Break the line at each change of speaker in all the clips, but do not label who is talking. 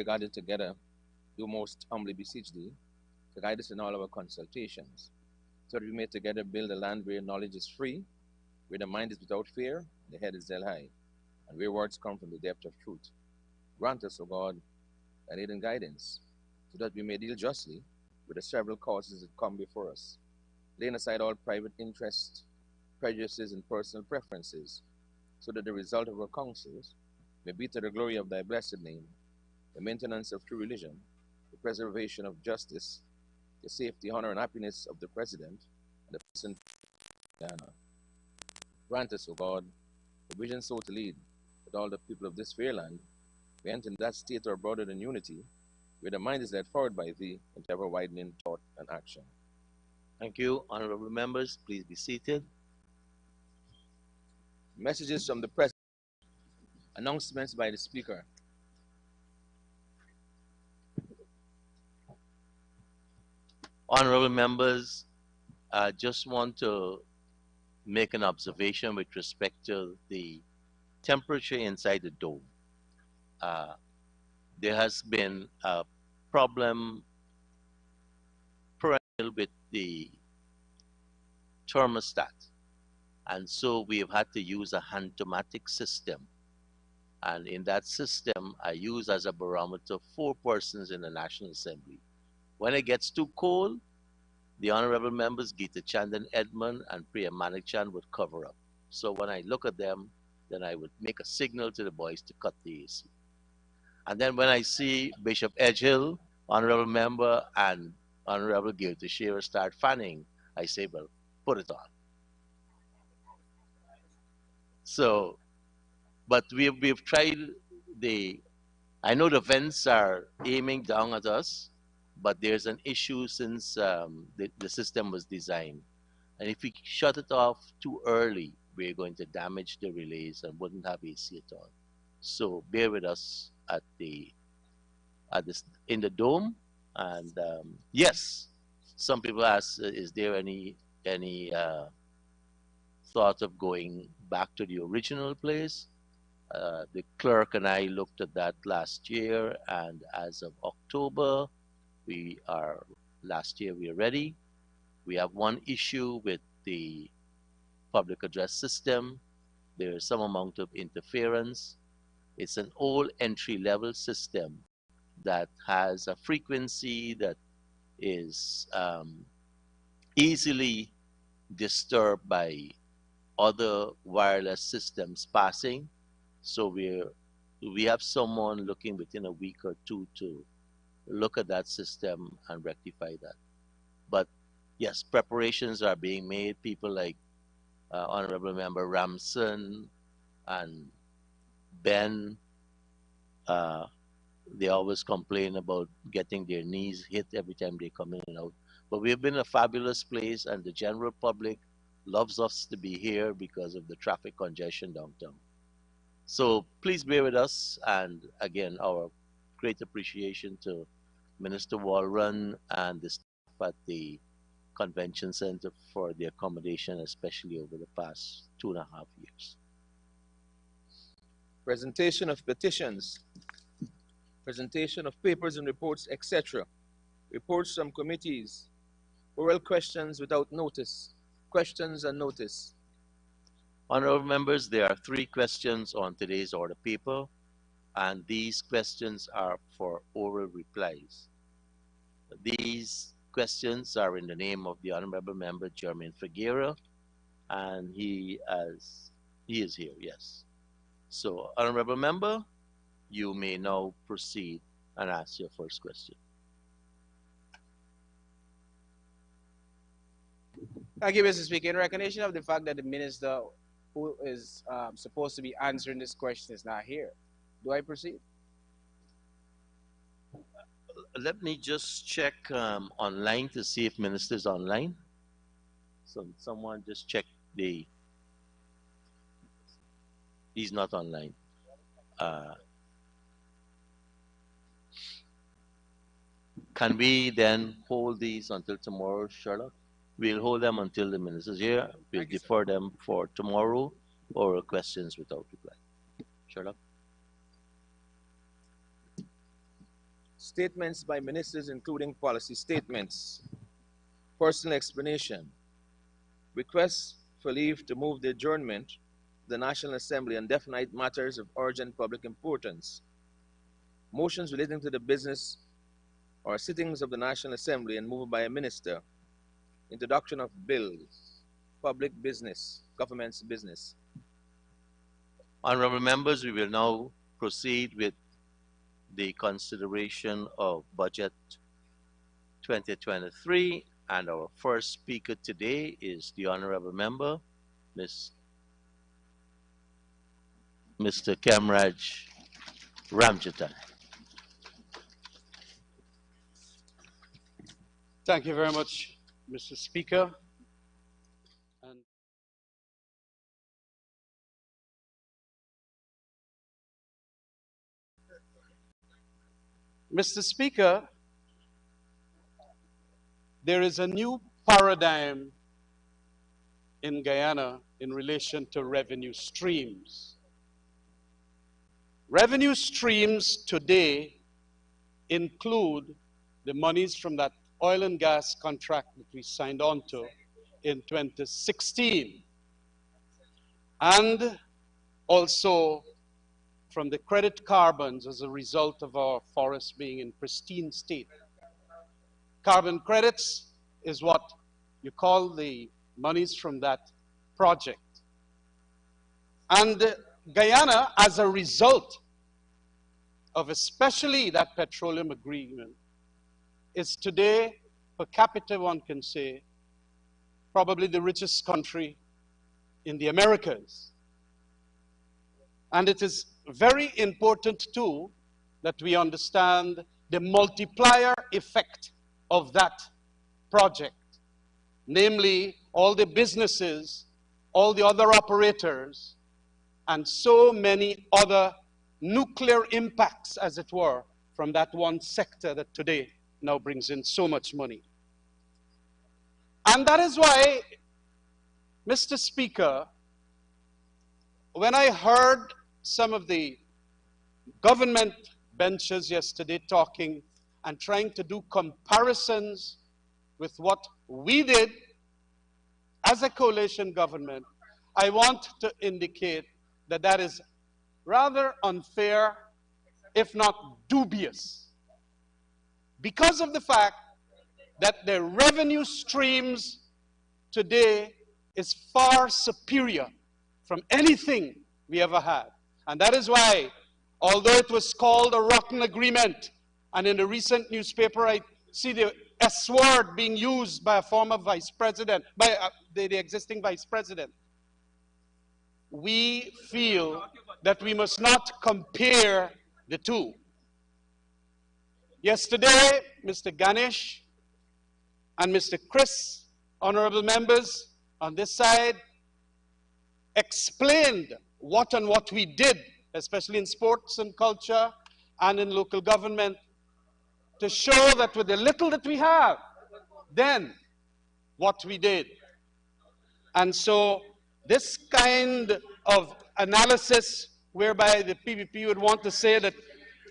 gathered together, do most humbly beseech thee to guide us in all our consultations, so that we may together build a land where knowledge is free, where the mind is without fear, and the head is held high, and where words come from the depth of truth. Grant us, O God, that aid and guidance, so that we may deal justly with the several causes that come before us, laying aside all private interests, prejudices, and personal preferences, so that the result of our counsels may be to the glory of thy blessed name, the maintenance of true religion, the preservation of justice, the safety, honor, and happiness of the President, and the present Ghana. Grant us, O God, a vision so to lead that all the people of this fair land may enter in that state or broader than unity, where the mind is led forward by thee into ever widening thought and action.
Thank you, honorable members. Please be seated.
Messages from the President. Announcements by the Speaker.
Honorable members, I just want to make an observation with respect to the temperature inside the dome. There has been a problem perennial with the thermostat, and so we have had to use a hand-o-matic system. And in that system, I use as a barometer 4 persons in the National Assembly. When it gets too cold, the honorable members Gita Chandan Edmund and Priya Manikchan would cover up. So when I look at them, then I would make a signal to the boys to cut the AC. And then when I see Bishop Edgehill, honorable member, and Honorable Gita Shearer start fanning, I say, well, put it on. So, but we've tried I know the vents are aiming down at us, but there's an issue since the system was designed. And if we shut it off too early, we're going to damage the relays and wouldn't have AC at all. So bear with us in the dome. And yes, some people ask, is there any thought of going back to the original place? The clerk and I looked at that last year, and as of October, last year we are ready. We have one issue with the public address system. There is some amount of interference. It's an old entry-level system that has a frequency that is easily disturbed by other wireless systems passing. So we have someone looking within a week or two to look at that system and rectify that. But yes, preparations are being made. People like Honorable Member Ramson and Ben, they always complain about getting their knees hit every time they come in and out. But we've been a fabulous place, and the general public loves us to be here because of the traffic congestion downtown. So please bear with us, and again, our great appreciation to Minister Walron and the staff at the Convention Center for the accommodation, especially over the past 2.5 years.
Presentation of petitions, presentation of papers and reports, etc. Reports from committees, oral questions without notice, questions and notice.
Honorable members, there are 3 questions on today's order paper, and these questions are for oral replies. These questions are in the name of the Honorable Member Jermaine Figueroa, and he is here, yes. So, Honorable Member, you may now proceed and ask your first question.
Thank you, Mr. Speaker. In recognition of the fact that the minister who is supposed to be answering this question is not here, do I proceed?
Let me just check online to see if minister is online. So someone just check he's not online. Can we then hold these until tomorrow, Sherlock? We'll hold them until the minister is here. We'll defer them for tomorrow or questions without reply. Sherlock?
Statements by ministers, including policy statements. Personal explanation. Requests for leave to move the adjournment of the National Assembly on definite matters of urgent public importance. Motions relating to the business or sittings of the National Assembly and moved by a minister. Introduction of bills. Public business. Government's business.
Honorable members, we will now proceed with the consideration of Budget 2023, and our first speaker today is the Honorable Member, Mr. Kemraj Ramjatan.
Thank you very much, Mr. Speaker. And Mr. Speaker, there is a new paradigm in Guyana in relation to revenue streams. Revenue streams today include the monies from that oil and gas contract that we signed on to in 2016, and also from the credit carbons as a result of our forests being in pristine state. Carbon credits is what you call the monies from that project. And Guyana, as a result of especially that petroleum agreement, is today, per capita, one can say, probably the richest country in the Americas. And it is very important, too, that we understand the multiplier effect of that project, namely all the businesses, all the other operators, and so many other nuclear impacts, as it were, from that one sector that today now brings in so much money. And that is why, Mr. Speaker, when I heard some of the government benches yesterday talking and trying to do comparisons with what we did as a coalition government, I want to indicate that that is rather unfair, if not dubious, because of the fact that the revenue streams today is far superior from anything we ever had. And that is why, although it was called a rotten agreement, and in the recent newspaper I see the S word being used by a former vice president, by the existing vice president, we feel that we must not compare the two. Yesterday, Mr. Ganesh and Mr. Chris, honorable members on this side, explained what we did, especially in sports and culture and in local government, to show that with the little that we have, then what we did. And so this kind of analysis whereby the PPP would want to say that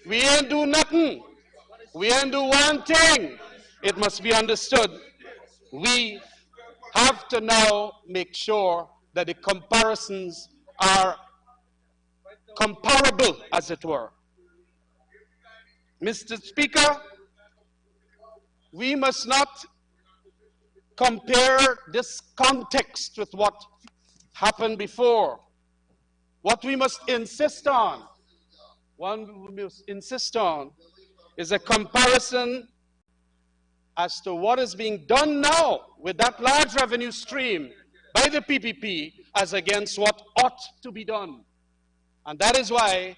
we ain't do nothing, we ain't do one thing, it must be understood. We have to now make sure that the comparisons are comparable, as it were. Mr. Speaker, we must not compare this context with what happened before. What we must insist on, is a comparison as to what is being done now with that large revenue stream by the PPP as against what ought to be done. And that is why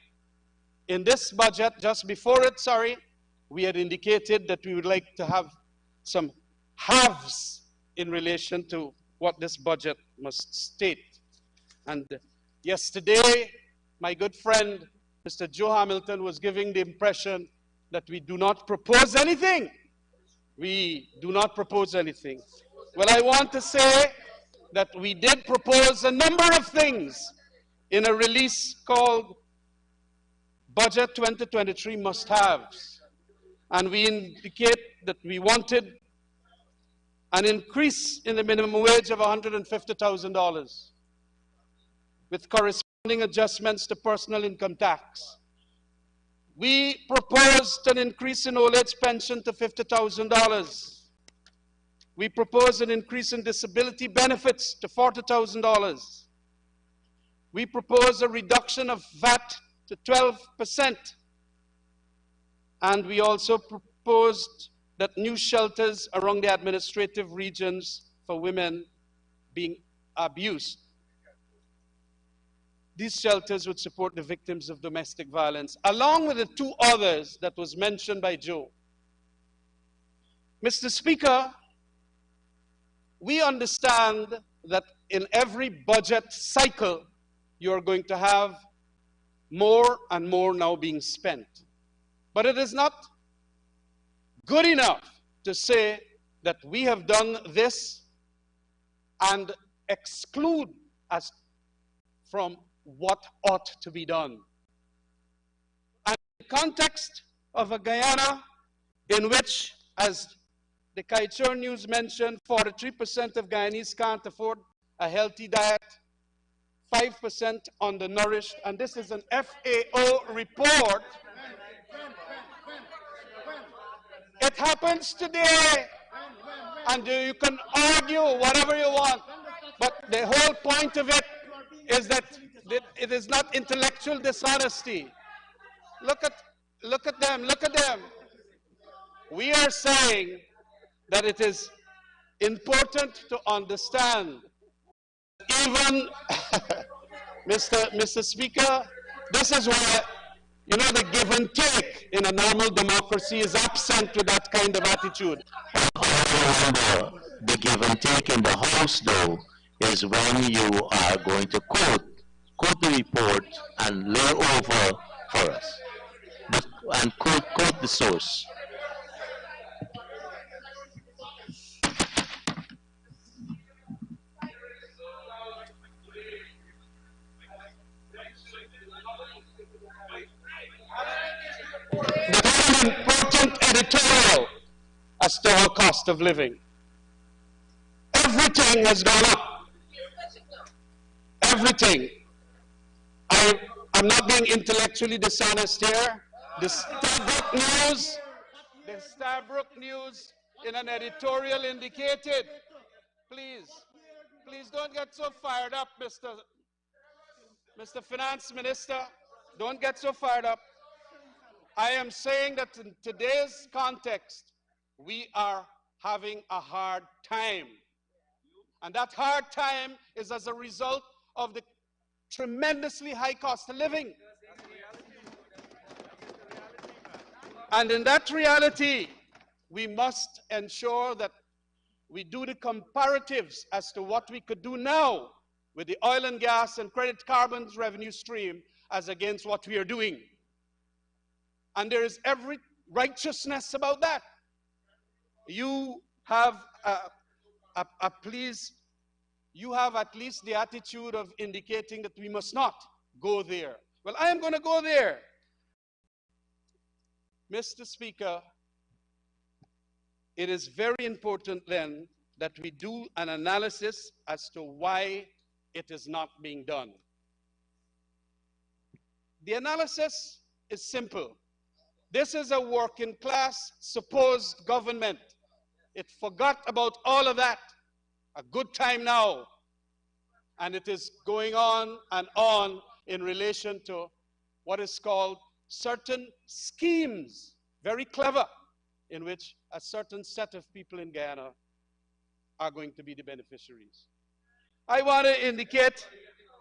in this budget, just before it, we had indicated that we would like to have some halves in relation to what this budget must state. And yesterday, my good friend, Mr. Joe Hamilton, was giving the impression that we do not propose anything. We do not propose anything. Well, I want to say that we did propose a number of things in a release called Budget 2023 Must-Haves. and we indicate that we wanted an increase in the minimum wage of $150,000 with corresponding adjustments to personal income tax. We proposed an increase in old age pension to $50,000. We proposed an increase in disability benefits to $40,000. We proposed a reduction of VAT to 12%. And we also proposed that new shelters around the administrative regions for women being abused. These shelters would support the victims of domestic violence, along with the two others that was mentioned by Joe. Mr. Speaker, we understand that in every budget cycle, you're going to have more and more now being spent. But it is not good enough to say that we have done this and exclude us from what ought to be done. And in the context of a Guyana in which, as the Kaichur News mentioned, 43% of Guyanese can't afford a healthy diet, 5% undernourished, and this is an FAO report. It happens today, and you can argue whatever you want, but the whole point of it is that it is not intellectual dishonesty. Look at them. We are saying that it is important to understand, even, Mr. Speaker, this is why, you know, the give and take in a normal democracy is absent with that kind of attitude.
Remember, the give and take in the House, though, is when you are going to quote the report and lay over for us, and quote the source.
An important editorial as to our cost of living. Everything has gone up. Everything. I'm not being intellectually dishonest here. The Stabrook News in an editorial indicated, please don't get so fired up, Mr. Finance Minister. Don't get so fired up. I am saying that in today's context, we are having a hard time. And that hard time is as a result of the tremendously high cost of living. And in that reality, we must ensure that we do the comparatives as to what we could do now with the oil and gas and credit carbons revenue stream as against what we are doing. And there is every righteousness about that. You have you have at least the attitude of indicating that we must not go there. Well, I am going to go there. Mr. Speaker, it is very important then that we do an analysis as to why it is not being done. The analysis is simple. This is a working class supposed government. It forgot about all of that. A good time now. And it is going on and on in relation to what is called certain schemes, very clever, in which a certain set of people in Guyana are going to be the beneficiaries. I want to indicate,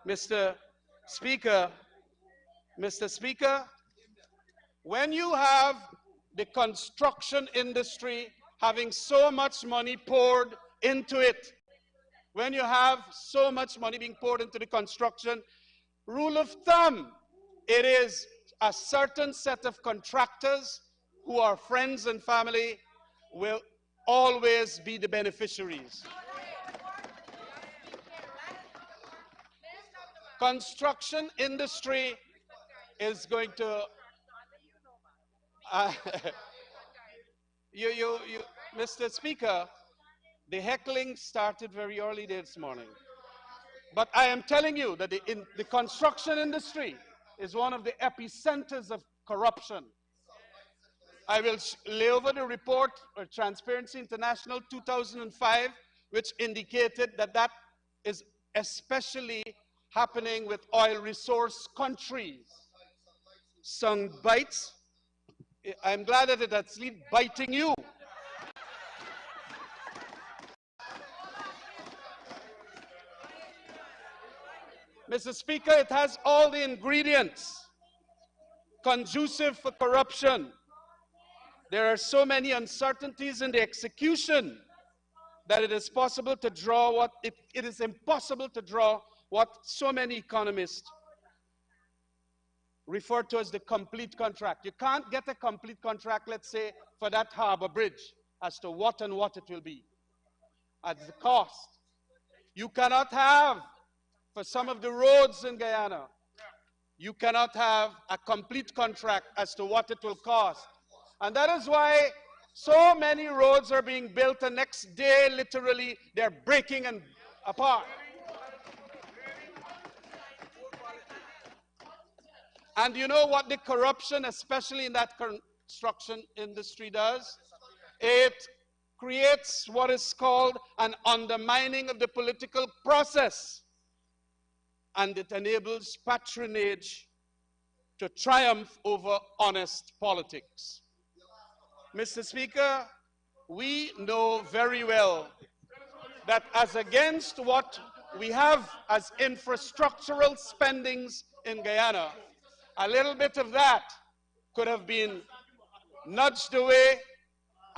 Mr. Speaker, when you have the construction industry having so much money poured into it, when you have so much money being poured into the construction, rule of thumb, it is a certain set of contractors who are friends and family will always be the beneficiaries. Construction industry is going to Mr. Speaker, the heckling started very early this morning. But I am telling you that the construction industry is one of the epicenters of corruption. I will lay over the report of Transparency International 2005, which indicated that that is especially happening with oil resource countries. Some bites. I'm glad that it's at least biting you. Mr. Speaker, it has all the ingredients conducive for corruption. There are so many uncertainties in the execution that it is possible to draw what it is impossible to draw what so many economists refer to as the complete contract. You can't get a complete contract, let's say, for that harbor bridge as to what and what it will be at the cost. You cannot have, for some of the roads in Guyana, you cannot have a complete contract as to what it will cost. And that is why so many roads are being built, the next day, literally, they're breaking and apart. And you know what the corruption, especially in that construction industry, does? It creates what is called an undermining of the political process. And it enables patronage to triumph over honest politics. Mr. Speaker, we know very well that as against what we have as infrastructural spendings in Guyana, a little bit of that could have been nudged away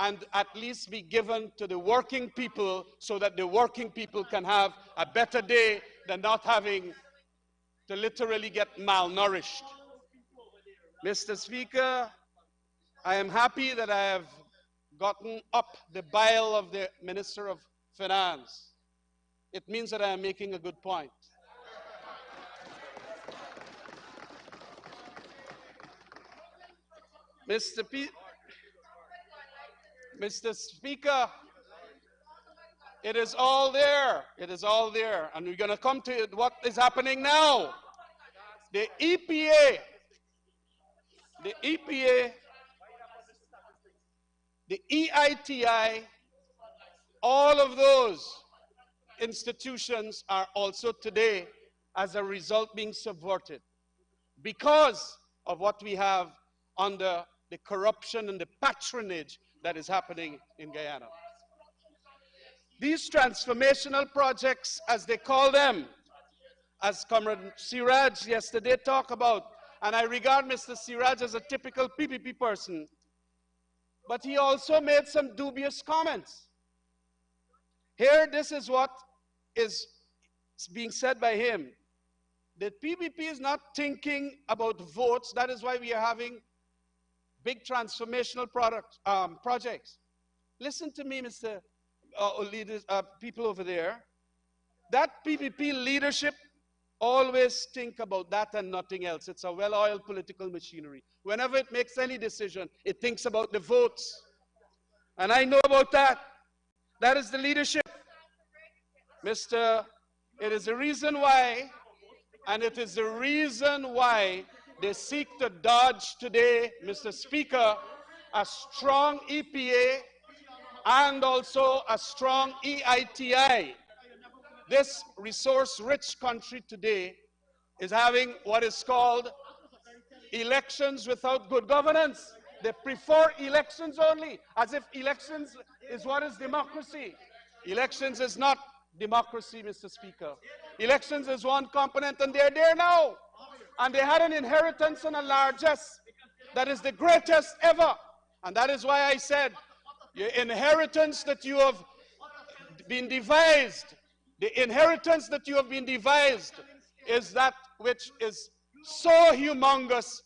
and at least be given to the working people so that the working people can have a better day than not having to literally get malnourished. Mr. Speaker, I am happy that I have gotten up the bile of the Minister of Finance. It means that I am making a good point. Mr. Speaker, it is all there. It is all there. And we're going to come to what is happening now. The EPA, the EITI, all of those institutions are also today, as a result, being subverted because of what we have under the corruption and the patronage that is happening in Guyana. These transformational projects, as they call them, as Comrade Siraj yesterday talked about, and I regard Mr. Siraj as a typical PPP person, but he also made some dubious comments. Here, this is what is being said by him. The PPP is not thinking about votes. That is why we are having big transformational projects. Listen to me, Mr. Leaders, people over there. That PPP leadership always think about that and nothing else. It's a well-oiled political machinery. Whenever it makes any decision, it thinks about the votes. And I know about that. That is the leadership. It is the reason why, and it is the reason why they seek to dodge today, Mr. Speaker, a strong EPA and also a strong EITI. This resource-rich country today is having what is called elections without good governance. They prefer elections only, as if elections is what is democracy. Elections is not democracy, Mr. Speaker. Elections is one component, and they're there now. And they had an inheritance and a largesse that is the greatest ever. And that is why I said, your inheritance that you have been devised, the inheritance that you have been devised is that which is so humongous,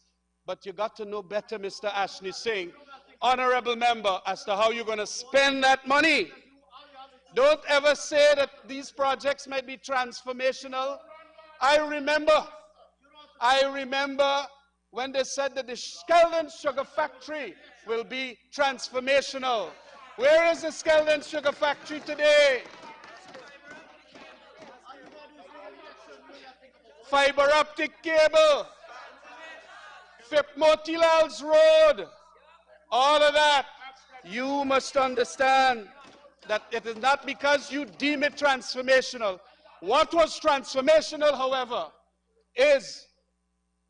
but you got to know better, Mr. Ashney Singh, honorable member, as to how you're going to spend that money. Don't ever say that these projects might be transformational. I remember when they said that the Skeldon Sugar Factory will be transformational. Where is the Skeldon Sugar Factory today? Fiber optic cable, FIP Motilal's Road, all of that. You must understand that it is not because you deem it transformational. What was transformational, however, is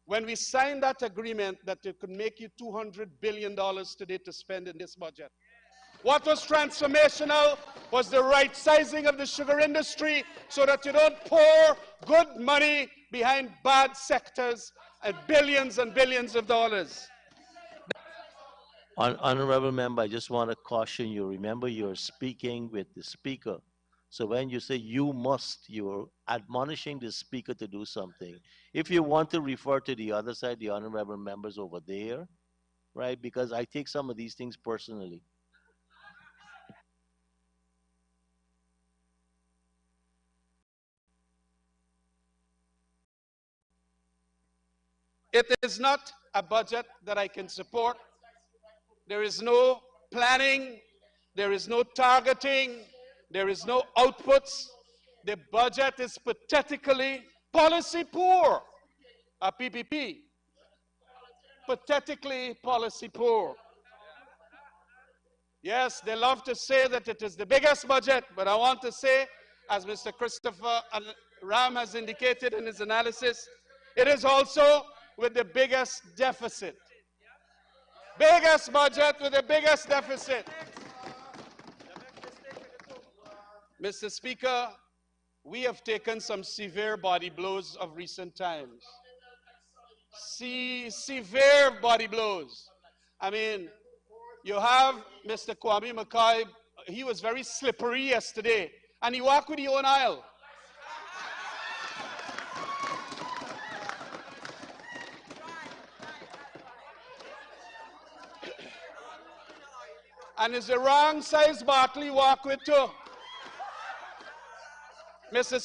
when we signed that agreement that it could make you $200 billion today to spend in this budget. What was transformational was the right sizing of the sugar industry so that you don't pour good money behind bad sectors and billions of dollars.
Honorable member, I just want to caution you. Remember, you're speaking with the speaker. So when you say you must, you're admonishing the speaker to do something. If you want to refer to the other side, the honorable members over there, right? Because I take some of these things personally.
It is not a budget that I can support. There is no planning, there is no targeting, there is no outputs. The budget is pathetically policy poor, a PPP. Pathetically policy poor. Yes, they love to say that it is the biggest budget, but I want to say, as Mr. Christopher Ram has indicated in his analysis, it is also with the biggest deficit. Biggest budget with the biggest deficit. Mr. Speaker, we have taken some severe body blows of recent times. Severe body blows. I mean, you have Mr. Kwame McCoy, he was very slippery yesterday, and he walked with the own aisle. And it's the wrong size bottle you walk with too. Mr.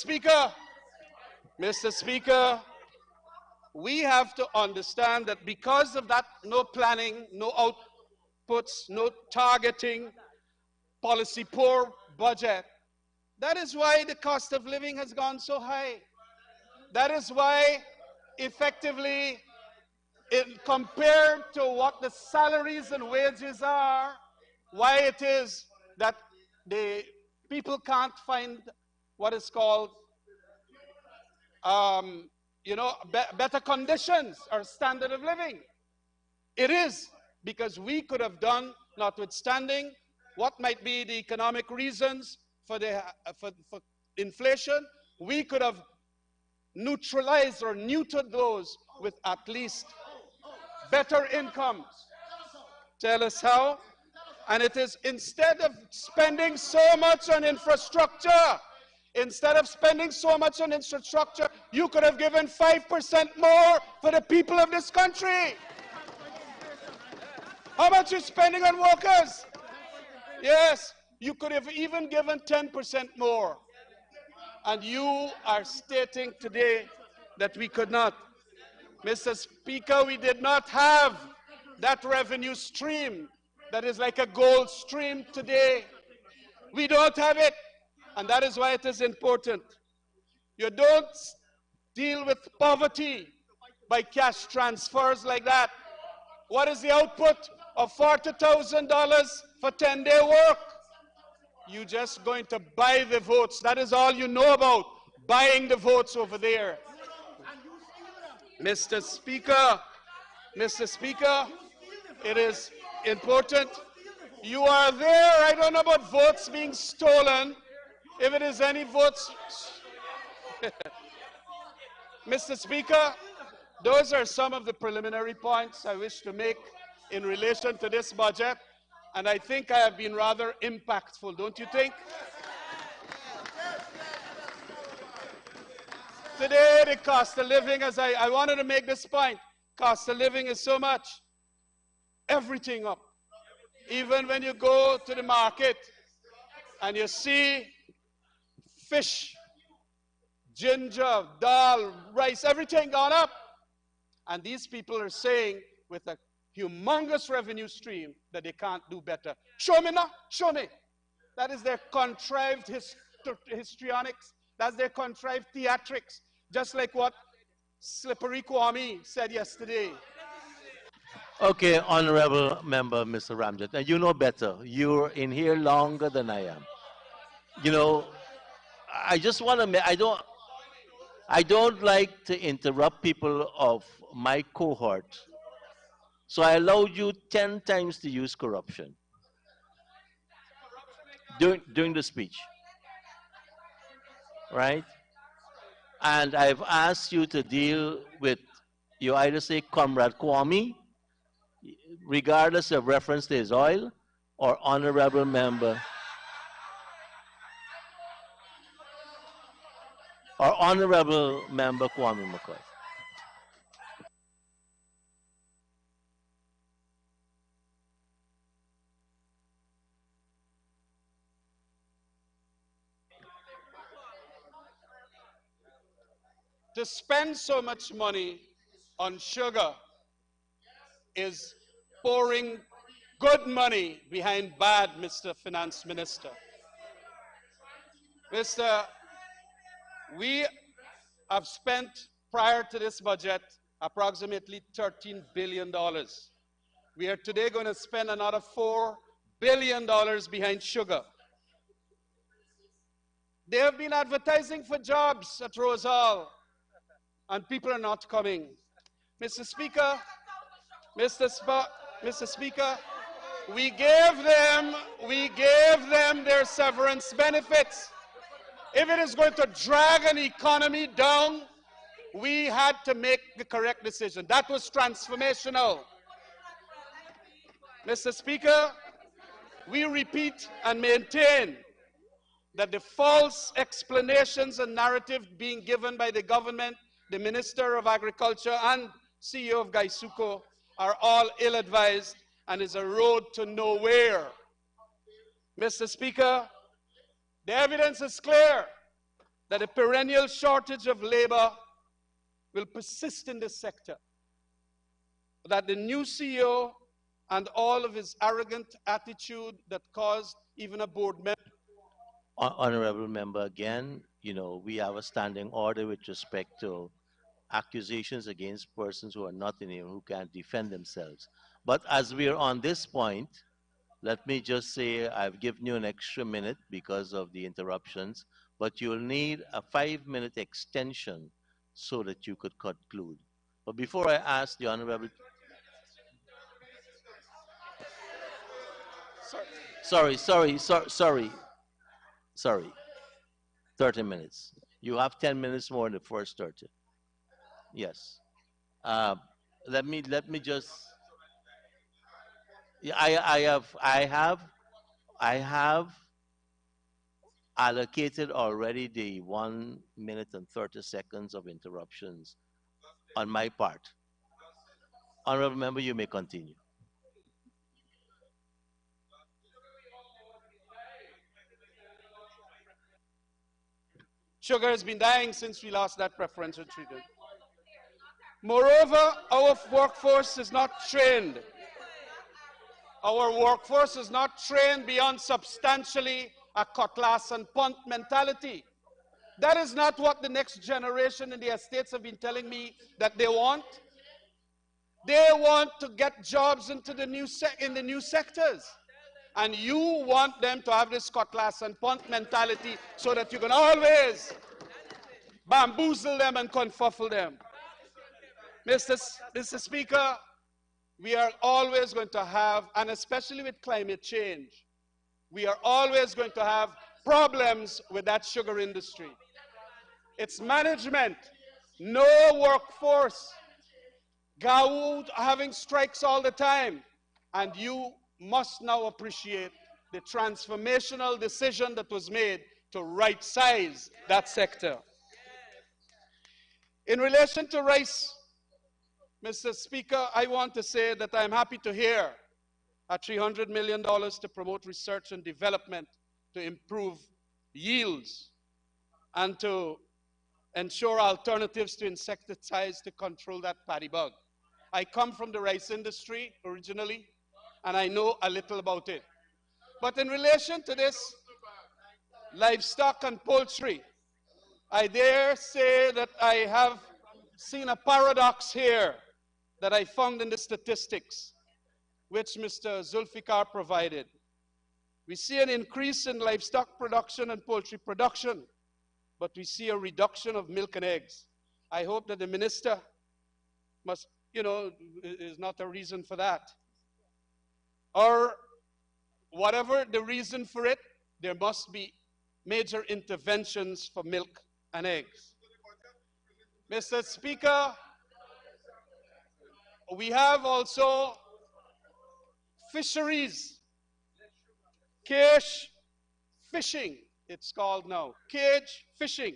Speaker, we have to understand that because of that no planning, no outputs, no targeting, policy poor budget, that is why the cost of living has gone so high. That is why effectively, compared to what the salaries and wages are, why it is that the people can't find what is called, better conditions or standard of living. It is because we could have done, notwithstanding what might be the economic reasons for inflation, we could have neutralized or neutered those with at least better incomes. Tell us how. And it is instead of spending so much on infrastructure, you could have given 5% more for the people of this country. How much are you spending on workers? Yes, you could have even given 10% more. And you are stating today that we could not. Mr. Speaker, we did not have that revenue stream that is like a gold stream today. We don't have it, and that is why it is important. You don't deal with poverty by cash transfers like that. What is the output of $40,000 for 10-day work? You're just going to buy the votes. That is all you know about, buying the votes over there. Mr. Speaker, it is important. You are there. I don't know about votes being stolen. If it is any votes. Mr. Speaker, those are some of the preliminary points I wish to make in relation to this budget. And I think I have been rather impactful, don't you think? Today, the cost of living, as I wanted to make this point, cost of living is so much. Everything up. Even when you go to the market and you see fish, ginger, dal, rice, everything gone up. And these people are saying, with a humongous revenue stream, that they can't do better. Show me now, show me. That is their contrived histrionics. That's their contrived theatrics. Just like what Slippery Kwame said yesterday.
Okay, honorable member, Mr. Ramjet, and you know better. You're in here longer than I am. You know, I just want to. I don't like to interrupt people of my cohort. So I allowed you 10 times to use corruption during the speech, right? And I've asked you to deal with, you either say Comrade Kwame, regardless of reference to his oil, or honorable member, Kwame McCoy.
To spend so much money on sugar is pouring good money behind bad, Mr. Finance Minister. We have spent, prior to this budget, approximately $13 billion. We are today going to spend another $4 billion behind sugar. They have been advertising for jobs at Rose Hall, and people are not coming. Mr. Speaker, we gave them their severance benefits. If it is going to drag an economy down, we had to make the correct decision. That was transformational. Mr. Speaker, we repeat and maintain that the false explanations and narrative being given by the government, the Minister of Agriculture and CEO of Gaisuco are all ill-advised and is a road to nowhere. Mr. Speaker, the evidence is clear that a perennial shortage of labor will persist in this sector, that the new CEO and all of his arrogant attitude that caused even a board member.
Honorable member, again, you know, we have a standing order with respect to accusations against persons who are not in here, who can't defend themselves. But as we're on this point, let me just say I've given you an extra minute because of the interruptions, but you'll need a 5-minute extension so that you could conclude. But before I ask the Honorable... Sorry. 30 minutes. You have 10 minutes more in the first 30. Yes. Let me just... Yeah, I have allocated already the 1 minute and 30 seconds of interruptions on my part. Honorable member, you may continue.
Sugar has been dying since we lost that preferential treatment. Moreover, our workforce is not trained. Our workforce is not trained beyond substantially a cutlass and punt mentality. That is not what the next generation in the estates have been telling me that they want. They want to get jobs into the new sectors. And you want them to have this cutlass and punt mentality so that you can always bamboozle them and confuffle them. Mr. Speaker, we are always going to have, and especially with climate change, we are always going to have problems with that sugar industry. It's management, no workforce, GAU having strikes all the time, and you must now appreciate the transformational decision that was made to right-size that sector. In relation to rice, Mr. Speaker, I want to say that I'm happy to hear $300 million to promote research and development to improve yields and to ensure alternatives to insecticides to control that paddy bug. I come from the rice industry originally, and I know a little about it. But in relation to this livestock and poultry, I dare say that I have seen a paradox here that I found in the statistics, which Mr. Zulfikar provided. We see an increase in livestock production and poultry production, but we see a reduction of milk and eggs. I hope that the minister must, is not a reason for that. Or whatever the reason for it, there must be major interventions for milk and eggs. Mr. Speaker, we have also fisheries, cage fishing, it's called now, cage fishing,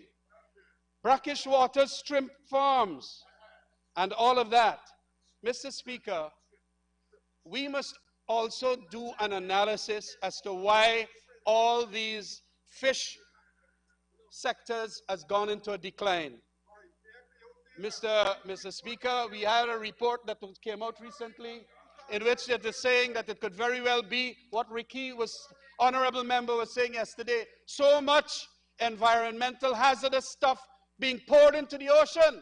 brackish water shrimp farms, and all of that. Mr. Speaker, we must also do an analysis as to why all these fish sectors has gone into a decline. Mr. Speaker, we had a report that came out recently in which it is saying that it could very well be what Ricky honorable member was saying yesterday, so much environmental hazardous stuff being poured into the ocean.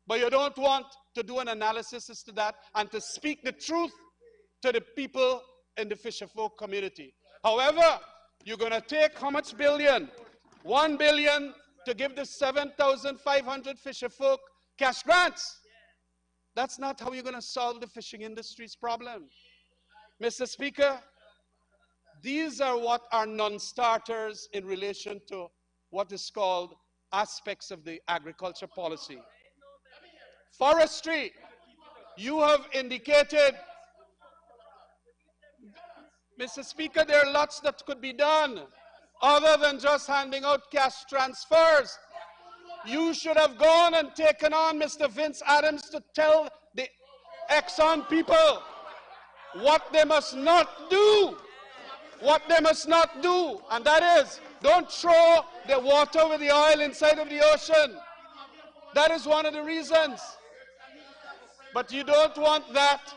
But you don't want to do an analysis as to that and to speak the truth to the people in the fisherfolk community. However, you're going to take how much billion? 1 billion to give the 7,500 fisherfolk cash grants. That's not how you're going to solve the fishing industry's problem. Mr. Speaker, these are what are non-starters in relation to what is called aspects of the agriculture policy. Forestry, you have indicated, Mr. Speaker, there are lots that could be done other than just handing out cash transfers. You should have gone and taken on Mr. Vince Adams to tell the Exxon people what they must not do. What they must not do, and that is, don't throw the water with the oil inside of the ocean. That is one of the reasons. But you don't want that.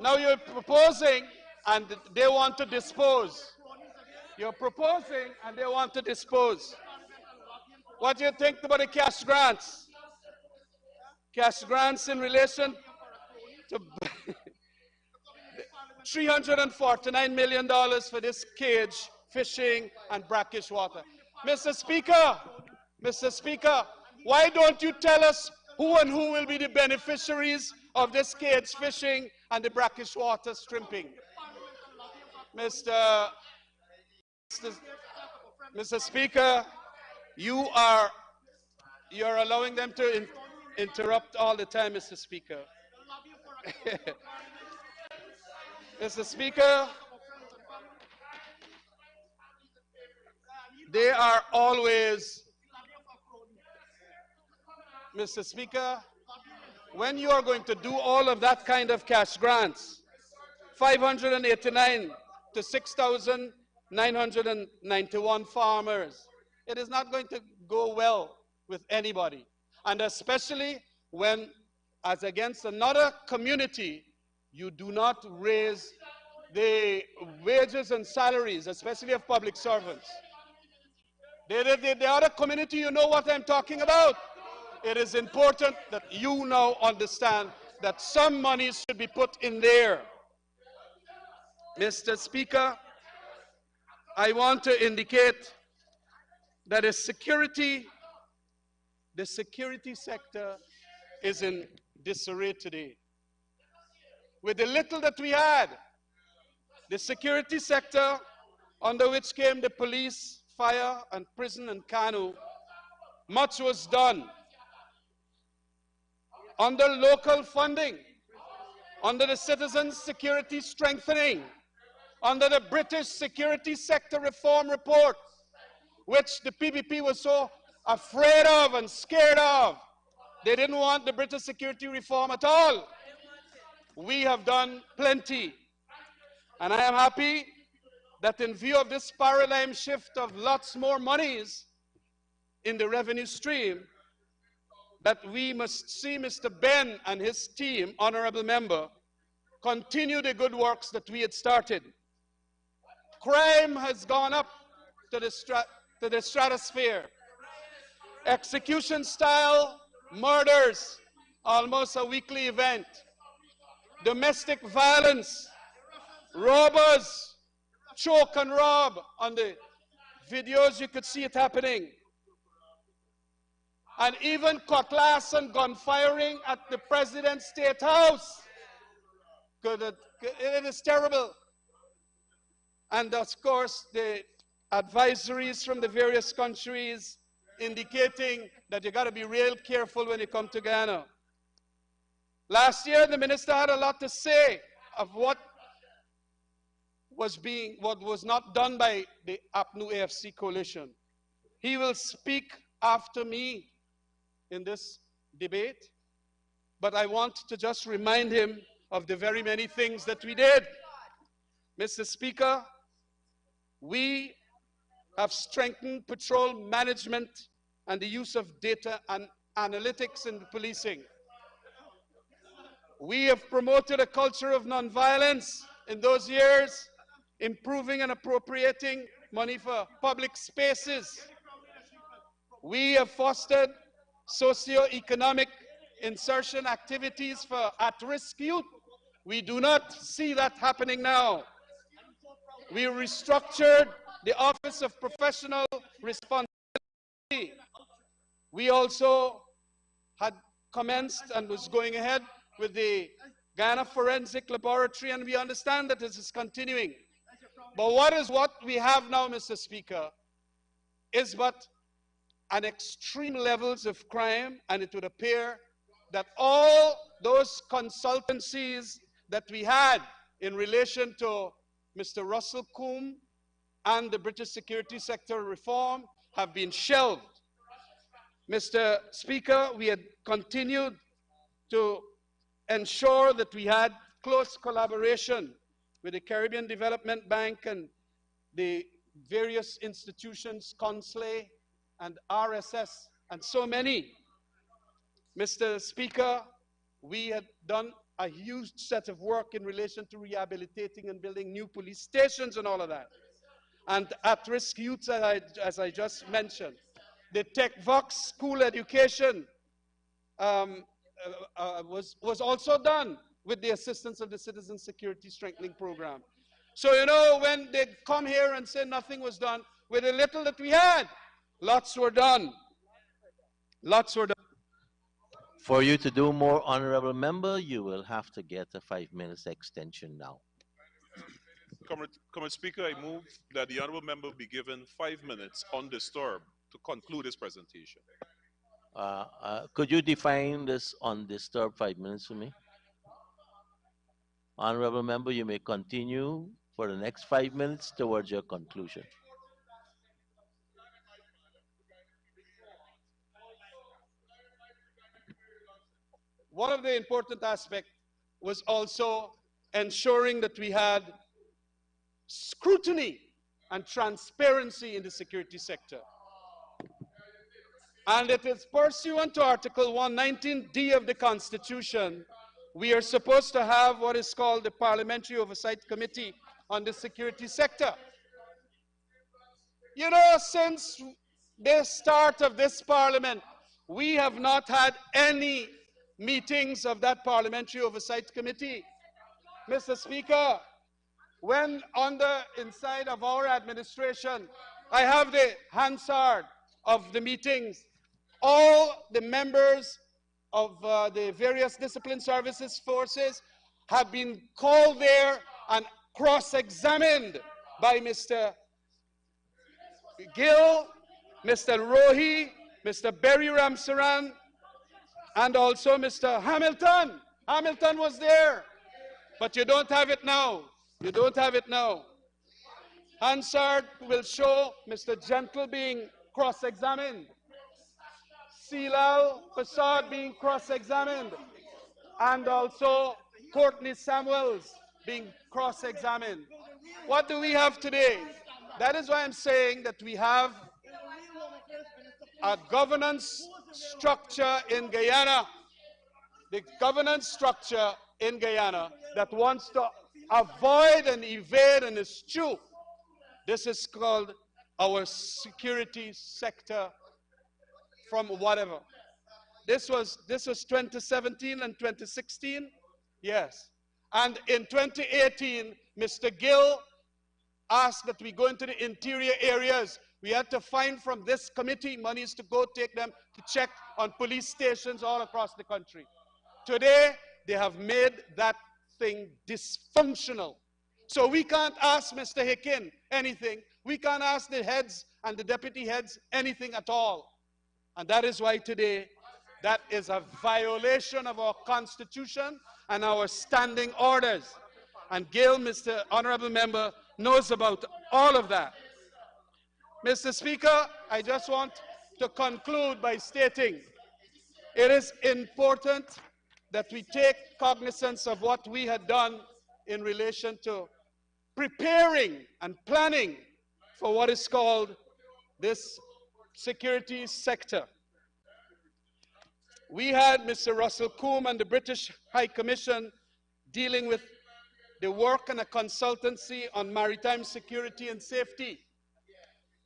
Now you're proposing and they want to dispose. You're proposing and they want to dispose. What do you think about the cash grants? Cash grants in relation to $349 million for this cage fishing and brackish water. Mr. Speaker, why don't you tell us who and who will be the beneficiaries of this cage fishing and the brackish water shrimping? Mr. Speaker, you're allowing them to interrupt all the time, Mr. Speaker. Mr. Speaker, they are always, Mr. Speaker, when you are going to do all of that kind of cash grants, 589 to 6,991 farmers, it is not going to go well with anybody. And especially when, as against another community, you do not raise the wages and salaries, especially of public servants. The other community, you know what I'm talking about. It is important that you now understand that some money should be put in there. Mr. Speaker, I want to indicate that the security sector is in disarray today. With the little that we had, the security sector, under which came the police, fire, and prison and Kanu, much was done. Under local funding, under the Citizens Security Strengthening, under the British Security Sector Reform Report, which the PPP was so afraid of and scared of. They didn't want the British security reform at all. We have done plenty. And I am happy that in view of this paradigm shift of lots more monies, in the revenue stream, that we must see Mr. Ben and his team, honorable member, continue the good works that we had started. Crime has gone up to the stratosphere. Execution style murders, almost a weekly event. Domestic violence, robbers, choke and rob. On the videos you could see it happening. And even cutlass and gun firing at the President's State House. It is terrible. And of course, the advisories from the various countries indicating that you got to be real careful when you come to Ghana. Last year, the minister had a lot to say of what was not done by the APNU AFC coalition. He will speak after me in this debate, but I want to just remind him of the very many things that we did. Mr. Speaker, we have strengthened patrol management and the use of data and analytics in policing. We have promoted a culture of nonviolence in those years, improving and appropriating money for public spaces. We have fostered socio-economic insertion activities for at-risk youth. We do not see that happening now. We restructured the Office of Professional Responsibility. We also had commenced and was going ahead with the Ghana Forensic Laboratory, and we understand that this is continuing. But what we have now, Mr. Speaker, is but an extreme levels of crime, and it would appear that all those consultancies that we had in relation to Mr. Russell Coombe and the British security sector reform have been shelved. Mr. Speaker, we had continued to ensure that we had close collaboration with the Caribbean Development Bank and the various institutions, CONSLE and RSS, and so many. Mr. Speaker, we had done a huge set of work in relation to rehabilitating and building new police stations and all of that. And at-risk youth, as I just mentioned. The TechVox school education was also done with the assistance of the Citizen Security Strengthening Program. So, you know, when they come here and say nothing was done, with the little that we had, lots were done. Lots were done.
For you to do more, honorable member, you will have to get a 5 minutes extension now.
Comrade Speaker, I move that the honorable member be given 5 minutes undisturbed to conclude his presentation.
Could you define this undisturbed 5 minutes for me? Honorable member, you may continue for the next 5 minutes towards your conclusion.
One of the important aspects was also ensuring that we had scrutiny and transparency in the security sector. And it is pursuant to Article 119D of the Constitution, we are supposed to have what is called the Parliamentary Oversight Committee on the security sector. You know, since the start of this parliament, we have not had any meetings of that Parliamentary Oversight Committee. Mr. Speaker, when inside of our administration, I have the Hansard of the meetings. All the members of the various discipline services forces have been called there and cross-examined by Mr. Gill, Mr. Rohi, Mr. Berry Ramsaran, and also Mr. Hamilton. Hamilton was there, but you don't have it now. You don't have it now. Hansard will show Mr. Gentle being cross-examined, Silal Fasad being cross-examined, and also Courtney Samuels being cross-examined. What do we have today? That is why I'm saying that we have a governance structure in Guyana, the governance structure in Guyana that wants to avoid and evade and eschew. This is called our security sector from whatever. This was 2017 and 2016, yes. And in 2018, Mr. Gill asked that we go into the interior areas. We had to find from this committee monies to go take them to check on police stations all across the country. Today, they have made that thing dysfunctional. So we can't ask Mr. Hicken anything. We can't ask the heads and the deputy heads anything at all. And that is why today, that is a violation of our Constitution and our standing orders. And Gail, Mr. Honorable Member, knows about all of that. Mr. Speaker, I just want to conclude by stating it is important that we take cognizance of what we had done in relation to preparing and planning for what is called this security sector. We had Mr. Russell Coombe and the British High Commission dealing with the work and a consultancy on maritime security and safety.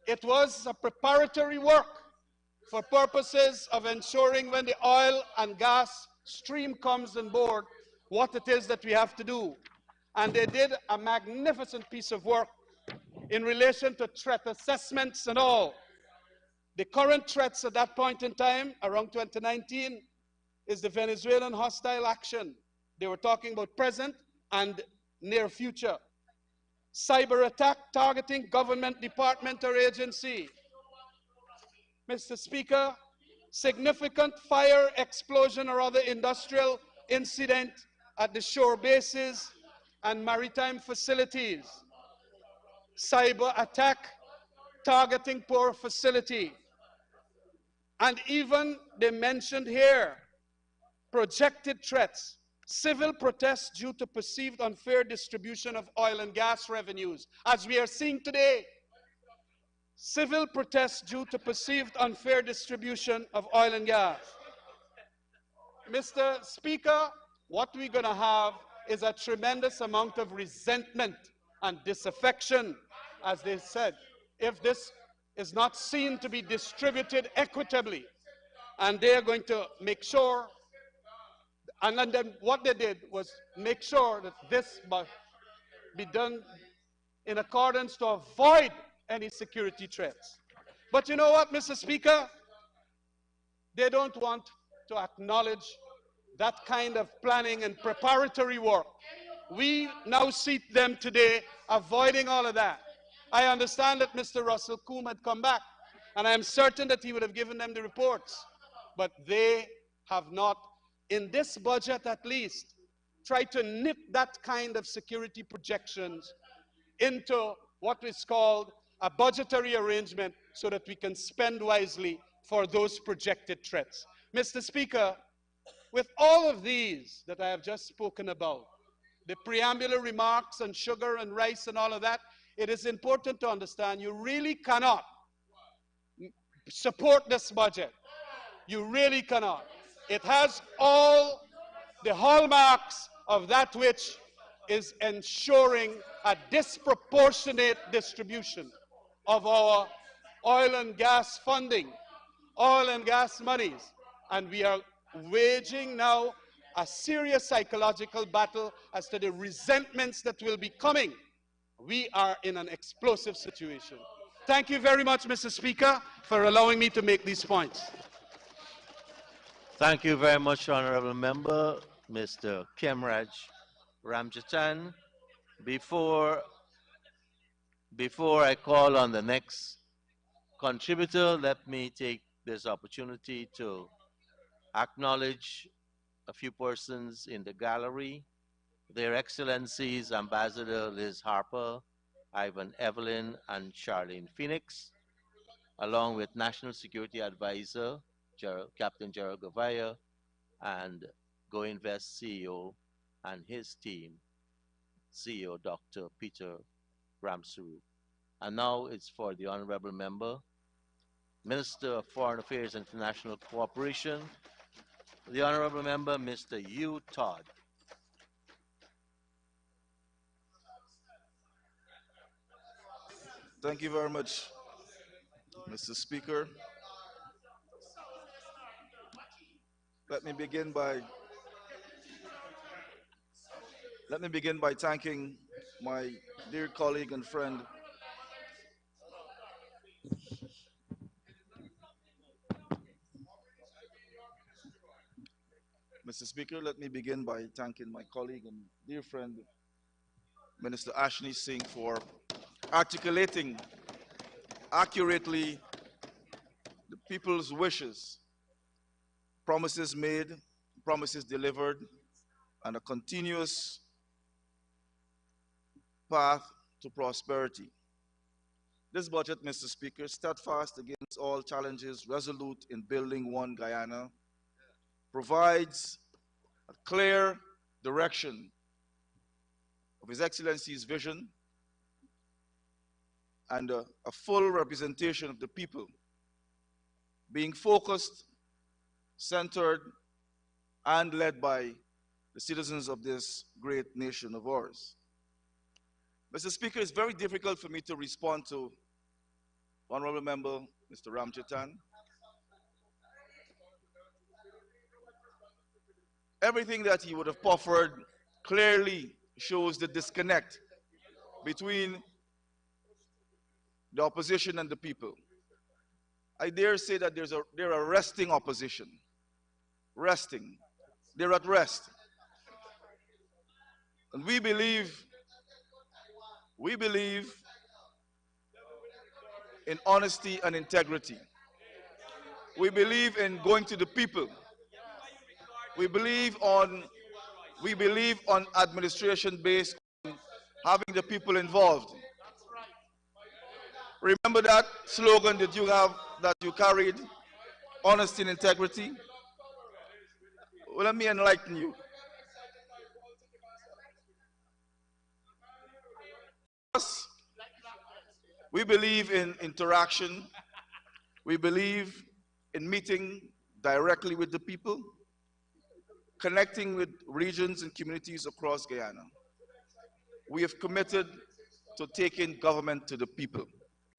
It was a preparatory work for purposes of ensuring when the oil and gas stream comes on board, what it is that we have to do. And they did a magnificent piece of work in relation to threat assessments and all. The current threats at that point in time, around 2019, is the Venezuelan hostile action. They were talking about present and near future. Cyber attack targeting government department or agency. Mr. Speaker, significant fire, explosion, or other industrial incident at the shore bases and maritime facilities. Cyber attack targeting port facility. And even they mentioned here projected threats, civil protests due to perceived unfair distribution of oil and gas revenues, as we are seeing today. Civil protests due to perceived unfair distribution of oil and gas. Mr. Speaker, what we're going to have is a tremendous amount of resentment and disaffection, as they said, if this is not seen to be distributed equitably. And they are going to make sure, and then what they did was make sure that this must be done in accordance to avoid any security threats. But you know what, Mr. Speaker? They don't want to acknowledge that kind of planning and preparatory work. We now see them today avoiding all of that. I understand that Mr. Russell Coombe had come back, and I am certain that he would have given them the reports. But they have not, in this budget at least, tried to knit that kind of security projections into what is called a budgetary arrangement so that we can spend wisely for those projected threats. Mr. Speaker, with all of these that I have just spoken about, the preambular remarks on sugar and rice and all of that, it is important to understand you really cannot support this budget. You really cannot. It has all the hallmarks of that which is ensuring a disproportionate distribution of our oil and gas funding, oil and gas monies. And we are waging now a serious psychological battle as to the resentments that will be coming. We are in an explosive situation. Thank you very much, Mr. Speaker, for allowing me to make these points.
Thank you very much, Honorable Member, Mr. Kemraj Ramjatan. Before I call on the next contributor, let me take this opportunity to acknowledge a few persons in the gallery. Their Excellencies Ambassador Liz Harper, Ivan Evelyn, and Charlene Phoenix, along with National Security Advisor Captain Gerald Govaya and GoInvest CEO and his team, CEO Dr. Peter Ramsuru. And now it's for the Honorable Member Minister of Foreign Affairs and International Cooperation, the Honorable Member, Mr. Hugh Todd.
Thank you very much, Mr. Speaker. Let me begin by thanking my dear colleague and friend, Mr. Speaker. Let me begin by thanking my colleague and dear friend, Minister Ashni Singh, for articulating accurately the people's wishes, promises made, promises delivered, and a continuous path to prosperity. This budget, Mr. Speaker, steadfast against all challenges, resolute in building one Guyana, provides a clear direction of His Excellency's vision and a full representation of the people, being focused, centered, and led by the citizens of this great nation of ours. Mr. Speaker, it's very difficult for me to respond to Honorable Member Mr. Ramchitan. Everything that he would have proffered clearly shows the disconnect between the opposition and the people. I dare say that they're a resting opposition. Resting. They're at rest. And we believe in honesty and integrity. We believe in going to the people. We believe on administration based on having the people involved. Remember that slogan that you carried, honesty and integrity? Well, let me enlighten you. We believe in interaction. We believe in meeting directly with the people, connecting with regions and communities across Guyana. We have committed to taking government to the people.